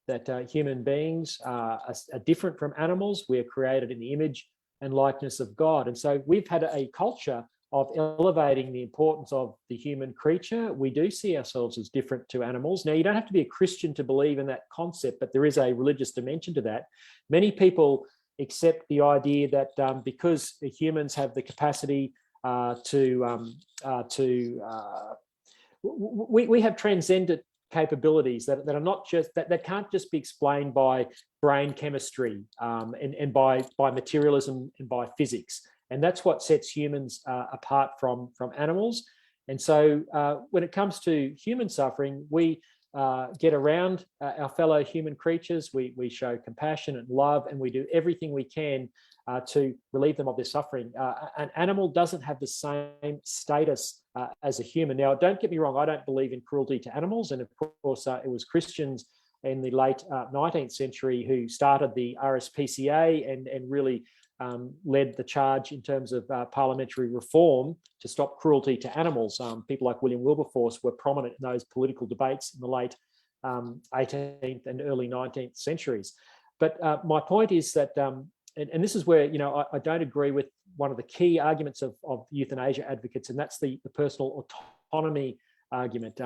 that human beings are different from animals. We are created in the image and likeness of God. And so we've had a culture of elevating the importance of the human creature. We do see ourselves as different to animals. Now, you don't have to be a Christian to believe in that concept, but there is a religious dimension to that. Many people accept the idea that because humans have the capacity we have transcendent capabilities that are not just that can't just be explained by brain chemistry and by materialism and by physics. And that's what sets humans apart from animals. And so when it comes to human suffering, we get around our fellow human creatures. We show compassion and love, and we do everything we can to relieve them of their suffering. An animal doesn't have the same status as a human. Now, don't get me wrong, I don't believe in cruelty to animals. And of course, it was Christians in the late 19th century who started the RSPCA and really led the charge in terms of parliamentary reform to stop cruelty to animals. People like William Wilberforce were prominent in those political debates in the late 18th and early 19th centuries. But my point is that, and this is where I don't agree with one of the key arguments of euthanasia advocates, and that's the personal autonomy argument.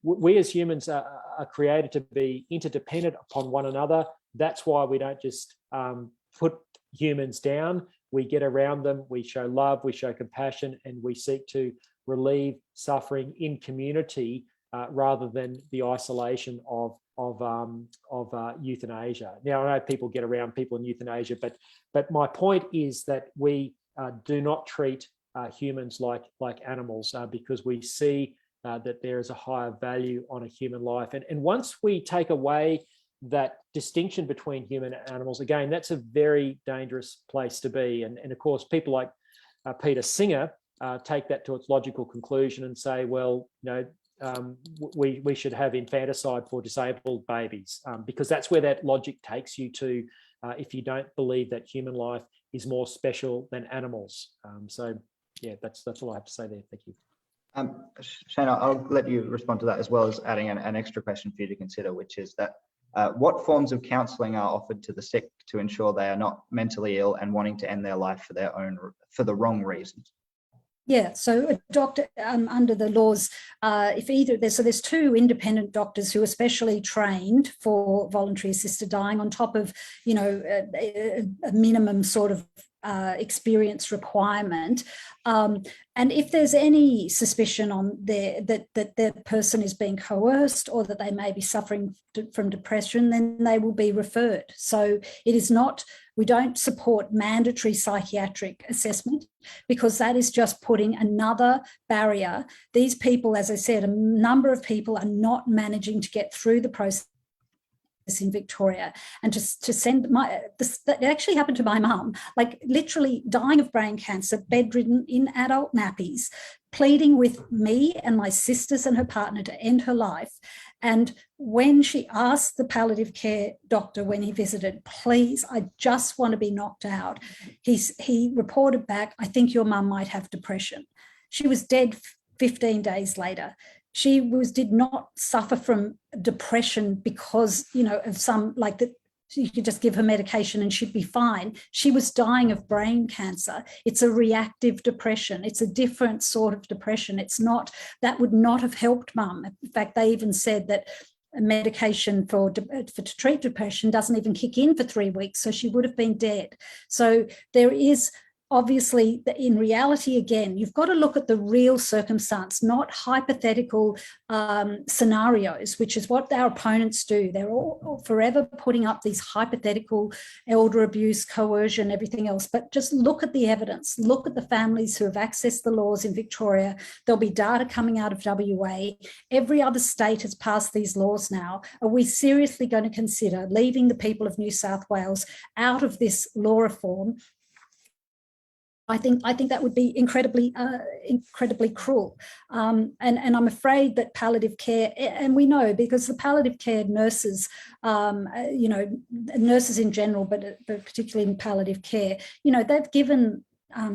We as humans are created to be interdependent upon one another. That's why we don't just put humans down. We get around them, we show love, we show compassion, and we seek to relieve suffering in community rather than the isolation of euthanasia. Now, I know people get around people in euthanasia, but my point is that we do not treat humans like animals because we see that there is a higher value on a human life. And once we take away that distinction between human and animals, again, that's a very dangerous place to be. And of course, people like Peter Singer take that to its logical conclusion and say, well, we should have infanticide for disabled babies, because that's where that logic takes you to if you don't believe that human life is more special than animals. So yeah, that's all I have to say there. Thank you.
Shayne, I'll let you respond to that, as well as adding an extra question for you to consider, which is that what forms of counselling are offered to the sick to ensure they are not mentally ill and wanting to end their life for the wrong reasons?
Yeah, so a doctor under the laws, there's two independent doctors who are specially trained for voluntary assisted dying, on top of a minimum sort of experience requirement. And if there's any suspicion on there that the person is being coerced or that they may be suffering from depression, then they will be referred. So it is not, we don't support mandatory psychiatric assessment, because that is just putting another barrier. These people, as I said, a number of people are not managing to get through the process in Victoria, and to send that actually happened to my mum, like literally dying of brain cancer, bedridden, in adult nappies, pleading with me and my sisters and her partner to end her life. And when she asked the palliative care doctor when he visited, please, I just want to be knocked out, he reported back, I think your mum might have depression. She was dead 15 days later. She did not suffer from depression because, of some, like that, you could just give her medication and she'd be fine. She was dying of brain cancer. It's a reactive depression. It's a different sort of depression. It's not, that would not have helped mum. In fact, they even said that medication to treat depression doesn't even kick in for 3 weeks, so she would have been dead. So there is, obviously, in reality, again, you've got to look at the real circumstance, not hypothetical scenarios, which is what our opponents do. They're all forever putting up these hypothetical elder abuse, coercion, everything else. But just look at the evidence. Look at the families who have accessed the laws in Victoria. There'll be data coming out of WA. Every other state has passed these laws now. Are we seriously going to consider leaving the people of New South Wales out of this law reform I think that would be incredibly cruel, and I'm afraid that palliative care, and we know because the palliative care nurses, nurses in general, but particularly in palliative care, they've given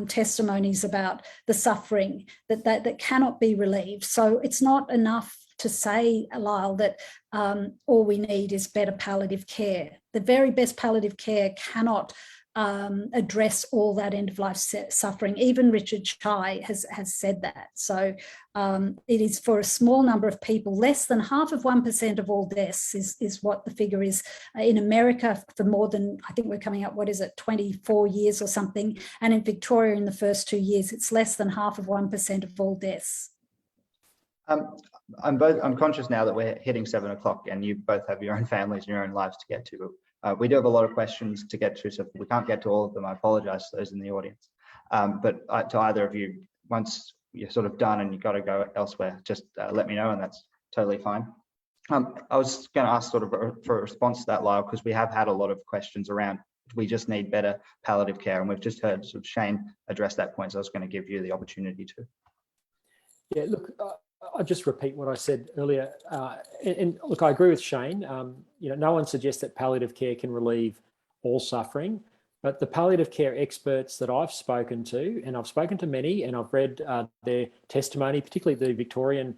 testimonies about the suffering that cannot be relieved. So it's not enough to say, Lyle, that all we need is better palliative care. The very best palliative care cannot address all that end-of-life suffering. Even Richard Chai has said that. So it is for a small number of people. Less than 0.5% of all deaths is what the figure is in America for more than, I think we're coming up, 24 years or something. And in Victoria in the first 2 years, it's less than 0.5% of all deaths.
I'm conscious now that we're hitting 7 o'clock and you both have your own families and your own lives to get to. We do have a lot of questions to get to, so if we can't get to all of them, I apologize to those in the audience. But to either of you, once you're sort of done and you've got to go elsewhere, just let me know, and that's totally fine. I was going to ask sort of for a response to that, Lyle, because we have had a lot of questions around we just need better palliative care, and we've just heard sort of Shayne address that point, so I was going to give you the opportunity to.
Yeah, look, I'll just repeat what I said earlier. And look, I agree with Shayne. No one suggests that palliative care can relieve all suffering, but the palliative care experts that I've spoken to, and I've spoken to many, and I've read their testimony, particularly the Victorian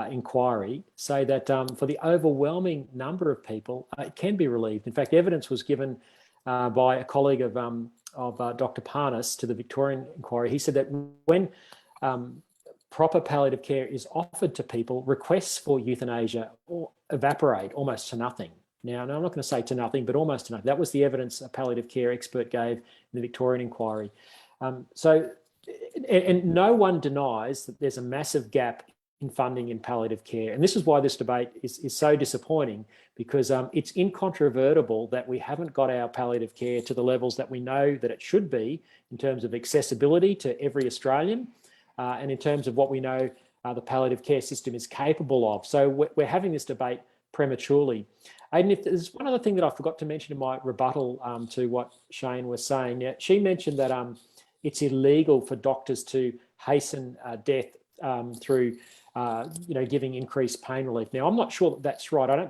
inquiry, say that for the overwhelming number of people, it can be relieved. In fact, evidence was given by a colleague of Dr. Parnas to the Victorian inquiry. He said that when proper palliative care is offered to people, requests for euthanasia evaporate almost to nothing. Now, I'm not going to say to nothing, but almost to nothing. That was the evidence a palliative care expert gave in the Victorian inquiry. And no one denies that there's a massive gap in funding in palliative care. And this is why this debate is so disappointing, because it's incontrovertible that we haven't got our palliative care to the levels that we know that it should be in terms of accessibility to every Australian. And in terms of what we know the palliative care system is capable of. So we're having this debate prematurely. Aidan, if there's one other thing that I forgot to mention in my rebuttal to what Shayne was saying, she mentioned that it's illegal for doctors to hasten death through, giving increased pain relief. Now, I'm not sure that that's right.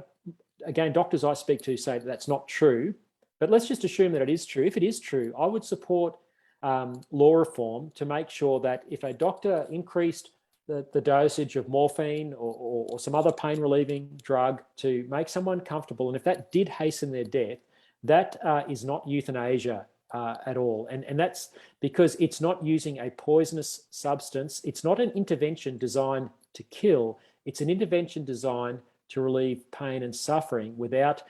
Again, doctors I speak to say that that's not true, but let's just assume that it is true. If it is true, I would support law reform to make sure that if a doctor increased the dosage of morphine or some other pain relieving drug to make someone comfortable, and if that did hasten their death, that is not euthanasia at all. And that's because it's not using a poisonous substance. It's not an intervention designed to kill. It's an intervention designed to relieve pain and suffering without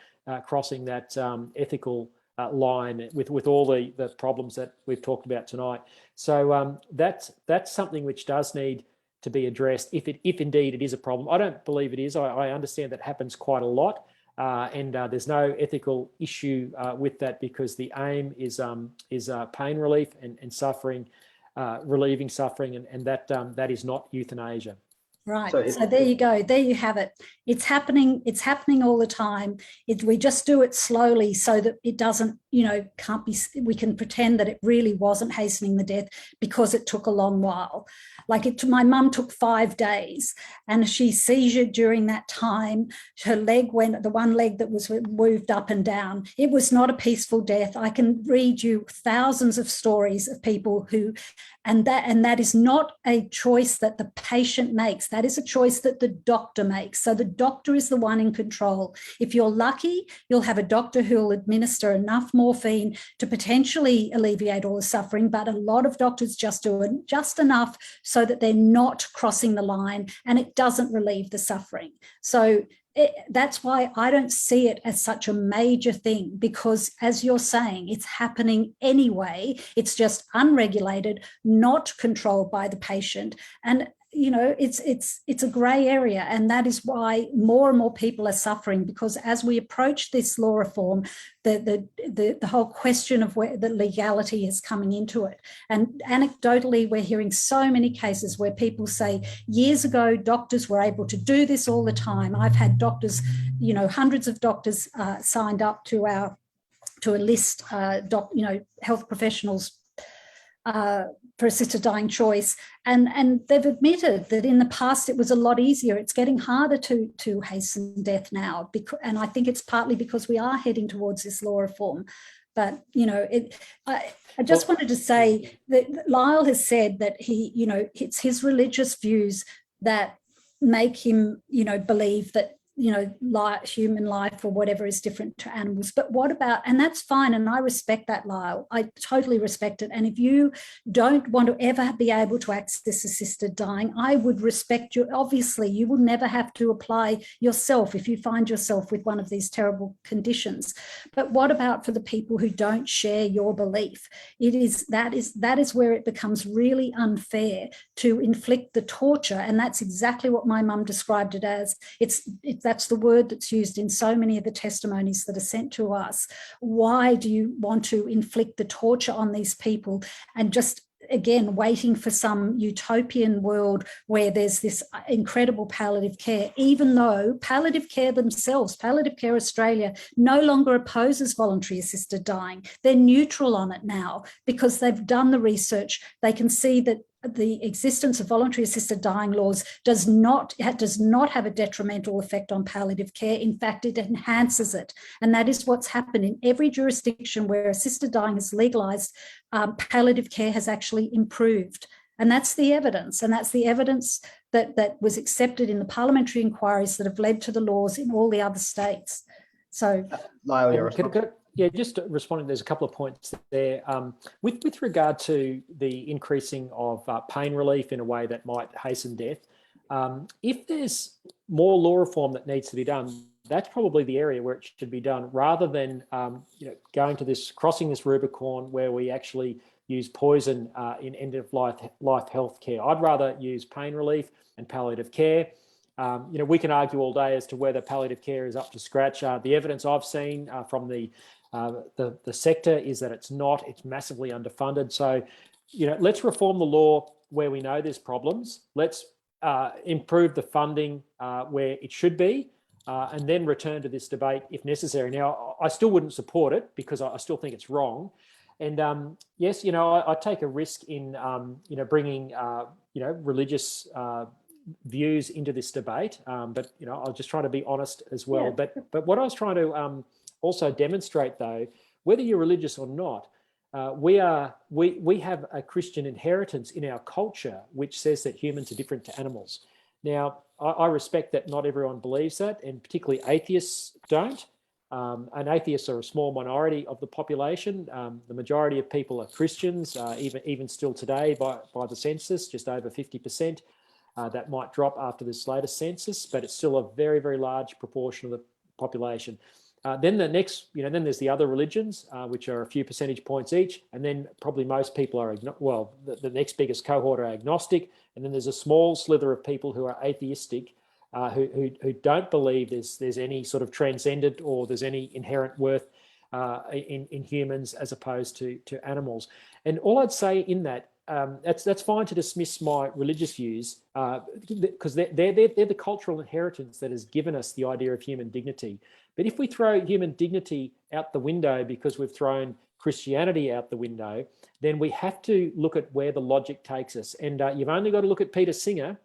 crossing that ethical line with all the problems that we've talked about tonight. So that's something which does need to be addressed if indeed it is a problem. I don't believe it is. I understand that happens quite a lot, and there's no ethical issue with that, because the aim is pain relief and suffering, relieving suffering, and that is not euthanasia.
Right. So there you go. There you have it. It's happening. It's happening all the time. We just do it slowly so that it doesn't, can't be, we can pretend that it really wasn't hastening the death because it took a long while. Like my mum took 5 days and she seizured during that time. Her leg went, the one leg that was moved up and down. It was not a peaceful death. I can read you thousands of stories of people who, and that is not a choice that the patient makes. That is a choice that the doctor makes. So the doctor is the one in control. If you're lucky, you'll have a doctor who will administer enough morphine to potentially alleviate all the suffering, but a lot of doctors just do it just enough so that they're not crossing the line and it doesn't relieve the suffering. So that's why I don't see it as such a major thing, because as you're saying, it's happening anyway. It's just unregulated, not controlled by the patient. And it's a grey area, and that is why more and more people are suffering, because as we approach this law reform, the whole question of where the legality is coming into it. And anecdotally, we're hearing so many cases where people say, years ago, doctors were able to do this all the time. I've had doctors, hundreds of doctors signed up to a list, health professionals for assisted dying choice, and they've admitted that in the past it was a lot easier. It's getting harder to hasten death now, and I think it's partly because we are heading towards this law reform. But I just wanted to say that Lyle has said that it's his religious views that make him believe that human life or whatever is different to animals. But what about, and that's fine, and I respect that, Lyle. I totally respect it. And if you don't want to ever be able to access assisted dying, I would respect you. Obviously, you will never have to apply yourself if you find yourself with one of these terrible conditions. But what about for the people who don't share your belief? That is where it becomes really unfair to inflict the torture. And that's exactly what my mum described it as. That's the word that's used in so many of the testimonies that are sent to us. Why do you want to inflict the torture on these people, and just again waiting for some utopian world where there's this incredible palliative care, even though palliative care themselves, Palliative Care Australia, no longer opposes voluntary assisted dying. They're neutral on it now because they've done the research. They can see that the existence of voluntary assisted dying laws does not have a detrimental effect on palliative care. In fact, it enhances it. And that is what's happened in every jurisdiction where assisted dying is legalised. Palliative care has actually improved. And that's the evidence. And that's the evidence that was accepted in the parliamentary inquiries that have led to the laws in all the other states. So,
Lyle, your response?
Yeah, just responding, there's a couple of points there. With regard to the increasing of pain relief in a way that might hasten death, if there's more law reform that needs to be done, that's probably the area where it should be done, rather than going to crossing this Rubicon where we actually use poison in end-of-life health care. I'd rather use pain relief and palliative care. We can argue all day as to whether palliative care is up to scratch. The evidence I've seen from the sector is that it's not. It's massively underfunded. So, let's reform the law where we know there's problems. Let's improve the funding where it should be, and then return to this debate if necessary. Now, I still wouldn't support it because I still think it's wrong. And yes, I take a risk in bringing religious views into this debate, but I'll just try to be honest as well. Yeah. But what I was trying to also demonstrate, though, whether you're religious or not, we have a Christian inheritance in our culture which says that humans are different to animals. Now, I respect that not everyone believes that, and particularly atheists don't. And atheists are a small minority of the population. The majority of people are Christians, even still today by the census, just over 50%. That might drop after this latest census, but it's still a very, very large proportion of the population. Then the next, then there's the other religions, which are a few percentage points each, and then probably most people are, the next biggest cohort are agnostic, and then there's a small slither of people who are atheistic, who don't believe there's any sort of transcendent or there's any inherent worth in humans as opposed to animals. And all I'd say in that, that's fine to dismiss my religious views because they're the cultural inheritance that has given us the idea of human dignity. But if we throw human dignity out the window because we've thrown Christianity out the window, then we have to look at where the logic takes us. And you've only got to look at Peter Singer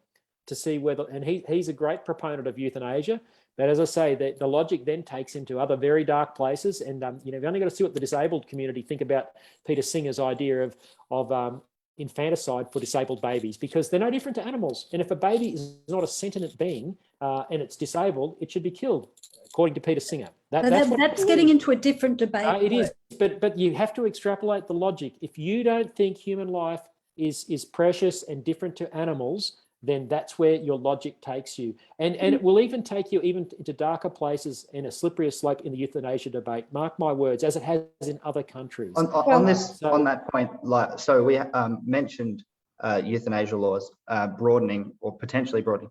to see whether, and he's a great proponent of euthanasia. But as I say, the logic then takes him to other very dark places. And you've only got to see what the disabled community think about Peter Singer's idea of infanticide for disabled babies, because they're no different to animals. And if a baby is not a sentient being and it's disabled, it should be killed, according to Peter Singer.
That's getting into a different debate.
It is, but you have to extrapolate the logic. If you don't think human life is precious and different to animals, then that's where your logic takes you. And it will even take you even into darker places and a slipperier slope in the euthanasia debate. Mark my words, as it has in other countries.
On that point, so we mentioned euthanasia laws broadening or potentially broadening.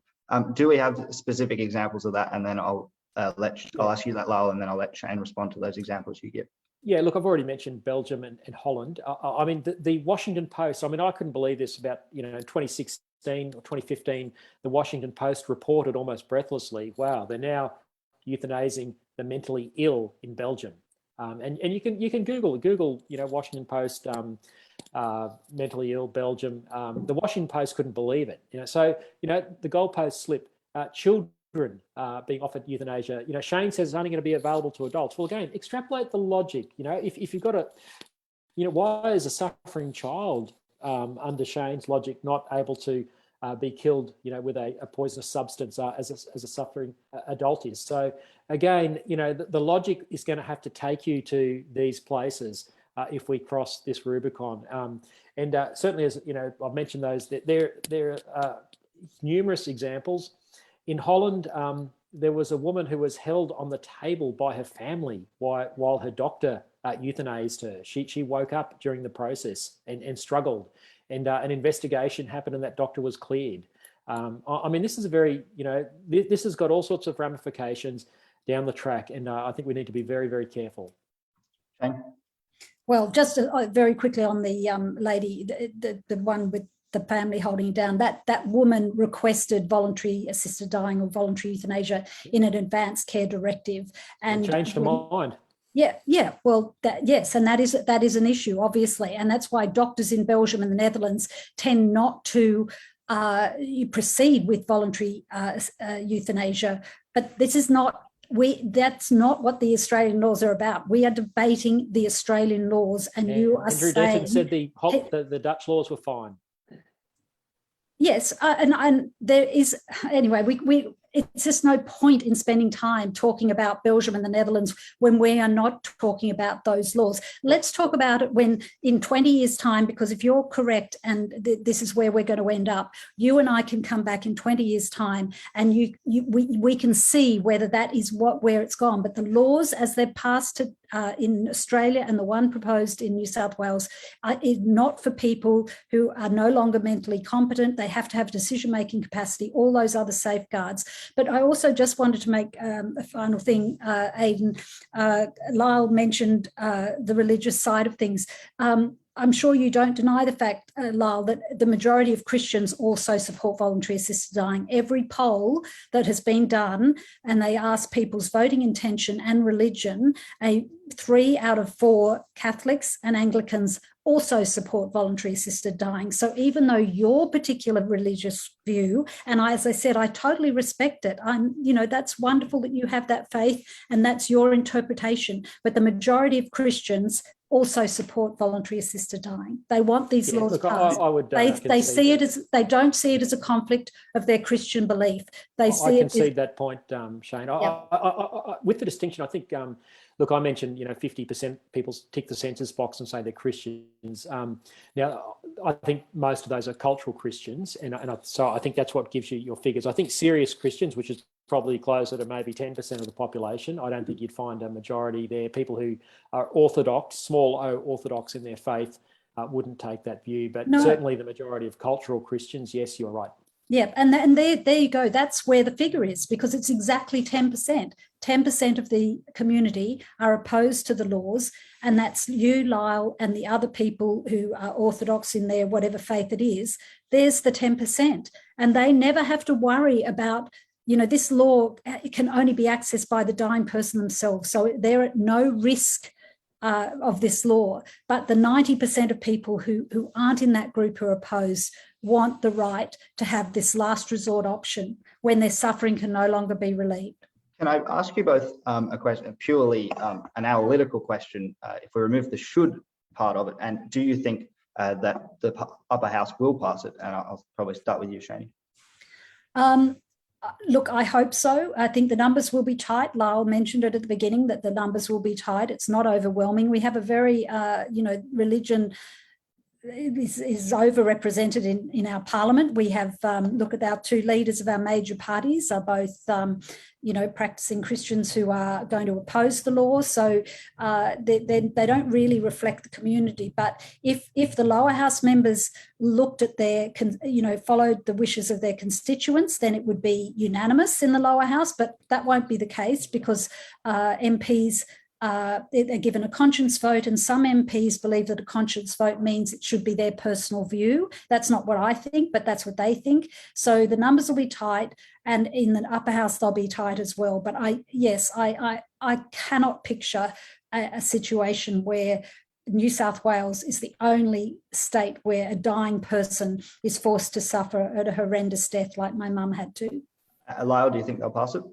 Do we have specific examples of that? And then I'll ask you that, Lyle, and then I'll let Shayne respond to those examples you give.
Yeah, look, I've already mentioned Belgium and Holland. I mean, the Washington Post, I couldn't believe this about, in 2016 or 2015, the Washington Post reported almost breathlessly, wow, they're now euthanizing the mentally ill in Belgium. And you can Google, Washington Post mentally ill Belgium. The Washington Post couldn't believe it. So the goalposts slip. Children being offered euthanasia. Shayne says it's only going to be available to adults. Well, again, extrapolate the logic. If you've got a, why is a suffering child under Shayne's logic not able to be killed, with a poisonous substance as a suffering adult is? So again, the logic is going to have to take you to these places if we cross this Rubicon. And certainly, as I've mentioned those. There are numerous examples. In Holland, there was a woman who was held on the table by her family while her doctor euthanized her. She woke up during the process and struggled, and an investigation happened and that doctor was cleared. I mean, this is a very, this has got all sorts of ramifications down the track, and I think we need to be very, very careful.
Shayne?
Well, just very quickly on the lady, the one with the family holding it down, that woman requested voluntary assisted dying or voluntary euthanasia in an advanced care directive, and
changed her mind.
Yeah. Well, yes, and that is an issue, obviously, and that's why doctors in Belgium and the Netherlands tend not to proceed with voluntary euthanasia. But this is not. That's not what the Australian laws are about. We are debating the Australian laws, and you are
Andrew
saying
said the Dutch laws were fine.
Yes, and there is, anyway, it's just no point in spending time talking about Belgium and the Netherlands when we are not talking about those laws. Let's talk about it when in 20 years' time, because if you're correct, and this is where we're going to end up, you and I can come back in 20 years' time and we can see whether that is where it's gone. But the laws as they're passed in Australia and the one proposed in New South Wales is not for people who are no longer mentally competent. They have to have decision-making capacity, all those other safeguards. But I also just wanted to make a final thing, Aidan. Lyle mentioned the religious side of things. I'm sure you don't deny the fact, Lyle, that the majority of Christians also support voluntary assisted dying. Every poll that has been done, and they ask people's voting intention and religion, 3 out of 4 Catholics and Anglicans also support voluntary assisted dying. So even though your particular religious view, and as I said, I totally respect it. That's wonderful that you have that faith and that's your interpretation. But the majority of Christians also support voluntary assisted dying. They want these laws passed.
I would.
They see it as, they don't see it as a conflict of their Christian belief. They see
I concede that point, Shayne.
Yep.
I, with the distinction, I think. Look, I mentioned 50% people tick the census box and say they're Christians. Now, I think most of those are cultural Christians, so I think that's what gives you your figures. I think serious Christians, which is probably closer to maybe 10% of the population, I don't think you'd find a majority there. People who are orthodox, small o orthodox in their faith, wouldn't take that view. But certainly the majority of cultural Christians, yes, you're right.
Yeah, and there you go. That's where the figure is, because it's exactly 10%. 10% of the community are opposed to the laws, and that's you, Lyle, and the other people who are orthodox in their whatever faith it is. There's the 10%, and they never have to worry about, this law can only be accessed by the dying person themselves. So they're at no risk of this law. But the 90% of people who aren't in that group who are opposed want the right to have this last resort option when their suffering can no longer be relieved.
Can I ask you both a question, purely an analytical question, if we remove the should part of it, and do you think that the upper house will pass it? And I'll probably start with you, Shayne.
Look, I hope so. I think the numbers will be tight. Lyle mentioned it at the beginning that the numbers will be tight. It's not overwhelming. We have a very, religion is overrepresented in our parliament. We have, look at our 2 leaders of our major parties are both, practicing Christians who are going to oppose the law. So they don't really reflect the community. But if the lower house members looked at their, followed the wishes of their constituents, then it would be unanimous in the lower house. But that won't be the case because MPs they're given a conscience vote, and some MPs believe that a conscience vote means it should be their personal view. That's not what I think, but that's what they think. So the numbers will be tight, and in the upper house they'll be tight as well. But I cannot picture a situation where New South Wales is the only state where a dying person is forced to suffer a horrendous death like my mum had to.
Lyle, do you think they'll pass it?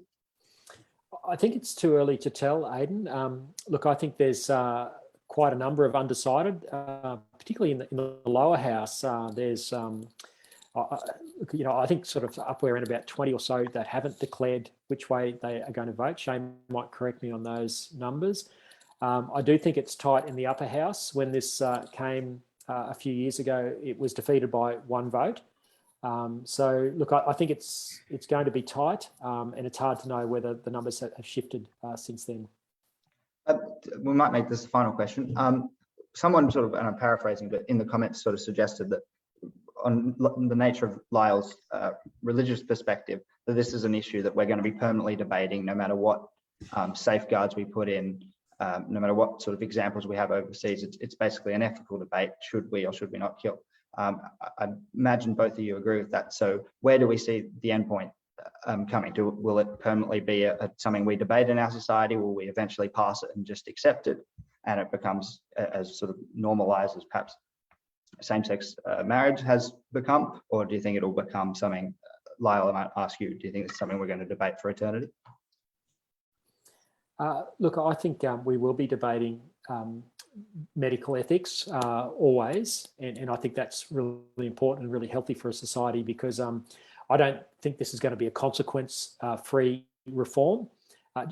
I think it's too early to tell, Aidan. Look, I think there's quite a number of undecided, particularly in the lower house. There's, I think sort of up around about 20 or so that haven't declared which way they are going to vote. Shayne might correct me on those numbers. I do think it's tight in the upper house. When this came a few years ago, it was defeated by one vote. So, look, I think it's going to be tight, and it's hard to know whether the numbers have shifted since then.
We might make this the final question. Someone sort of, and I'm paraphrasing, but in the comments sort of suggested that on the nature of Lyle's religious perspective, that this is an issue that we're going to be permanently debating no matter what safeguards we put in, no matter what sort of examples we have overseas. It's basically an ethical debate. Should we or should we not kill? I imagine both of you agree with that. So where do we see the end point coming to? Will it permanently be something we debate in our society? Will we eventually pass it and just accept it, and it becomes as sort of normalized as perhaps same-sex marriage has become? Or do you think it'll become something, Lyle, I might ask you, do you think it's something we're going to debate for eternity?
Look, I think we will be debating medical ethics always, and I think that's really important and really healthy for a society, because I don't think this is going to be a consequence-free reform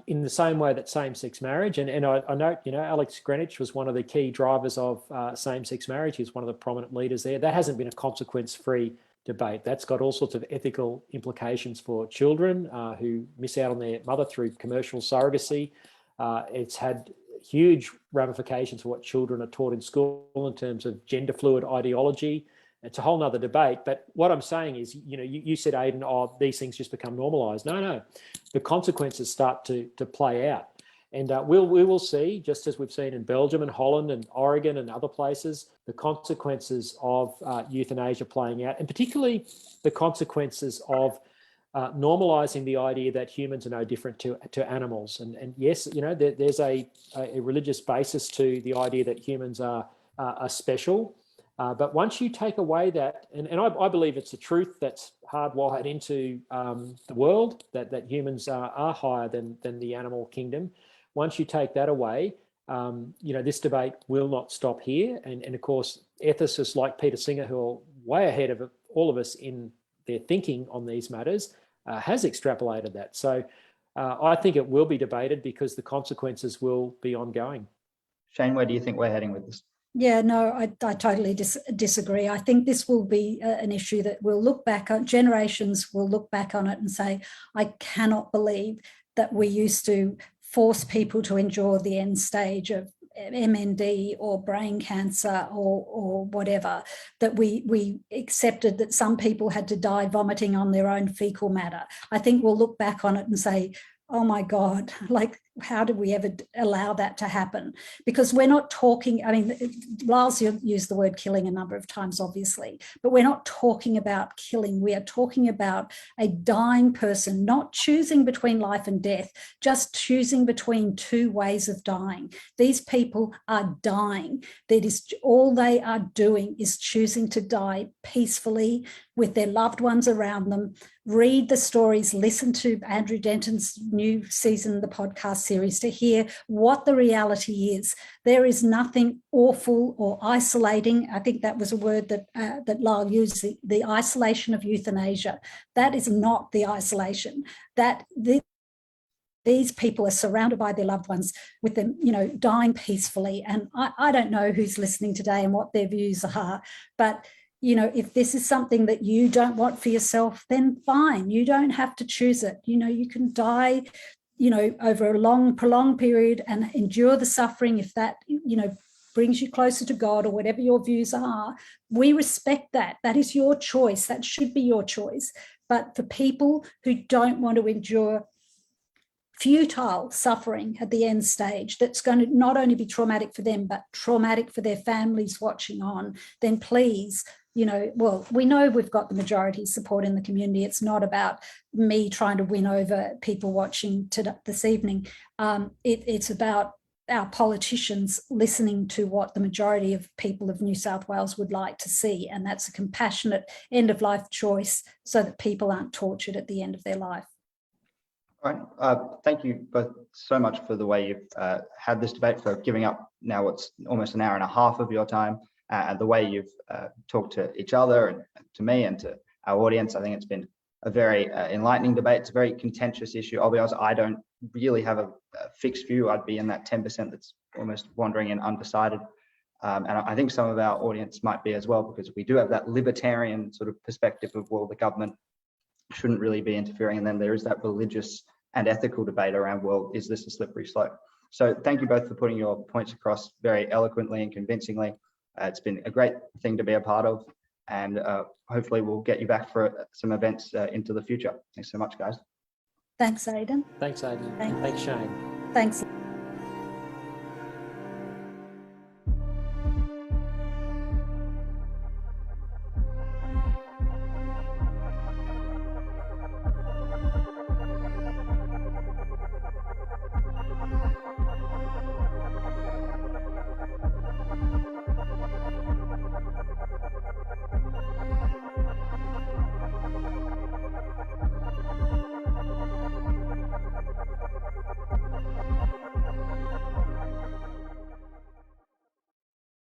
in the same way that same-sex marriage, and I note, Alex Greenwich was one of the key drivers of same-sex marriage. He's one of the prominent leaders there. That hasn't been a consequence-free debate. That's got all sorts of ethical implications for children who miss out on their mother through commercial surrogacy. It's had huge ramifications for what children are taught in school in terms of gender fluid ideology. It's a whole nother debate. But what I'm saying is, you said, Aidan, these things just become normalised. No, the consequences start to play out. And we will see, just as we've seen in Belgium and Holland and Oregon and other places, the consequences of euthanasia playing out, and particularly the consequences of normalising the idea that humans are no different to animals. And yes, there's a religious basis to the idea that humans are special. But once you take away that, and I believe it's a truth that's hardwired into the world, that humans are higher than the animal kingdom. Once you take that away, this debate will not stop here. And of course, ethicists like Peter Singer, who are way ahead of all of us in their thinking on these matters, has extrapolated that. So I think it will be debated because the consequences will be ongoing.
Shayne, where do you think we're heading with this?
Yeah, no, I totally disagree. I think this will be an issue that we'll look back on, generations will look back on it and say, I cannot believe that we used to force people to endure the end stage of MND or brain cancer or whatever, that we accepted that some people had to die vomiting on their own fecal matter. I think we'll look back on it and say, oh my God, like, how did we ever allow that to happen? Because we're not talking, Lyle's used the word killing a number of times, obviously, but we're not talking about killing. We are talking about a dying person, not choosing between life and death, just choosing between two ways of dying. These people are dying. That is all they are doing, is choosing to die peacefully with their loved ones around them. Read the stories, listen to Andrew Denton's new season, the podcast series, to hear what the reality is. There is nothing awful or isolating. I think that was a word that Lyle used, the isolation of euthanasia. That is not the isolation. These people are surrounded by their loved ones, with them, dying peacefully. And I don't know who's listening today and what their views are, but if this is something that you don't want for yourself, then fine. You don't have to choose it. You can die, over a long, prolonged period and endure the suffering if that, brings you closer to God or whatever your views are. We respect that. That is your choice. That should be your choice. But for people who don't want to endure futile suffering at the end stage, that's going to not only be traumatic for them, but traumatic for their families watching on, then please, we know we've got the majority support in the community. It's not about me trying to win over people watching this evening. It's about our politicians listening to what the majority of people of New South Wales would like to see, and that's a compassionate end-of-life choice so that people aren't tortured at the end of their life.
All right. Thank you both so much for the way you've had this debate, for giving up now what's almost an hour and a half of your time, and the way you've talked to each other and to me and to our audience. I think it's been a very enlightening debate. It's a very contentious issue. I'll be honest, I don't really have a fixed view. I'd be in that 10% that's almost wandering and undecided. And I think some of our audience might be as well, because we do have that libertarian sort of perspective of, well, the government shouldn't really be interfering. And then there is that religious and ethical debate around, well, is this a slippery slope? So thank you both for putting your points across very eloquently and convincingly. It's been a great thing to be a part of, and hopefully we'll get you back for some events into the future. Thanks so much, guys.
Thanks, Aidan.
Thanks, Aidan.
Thanks.
Thanks, Shayne.
Thanks.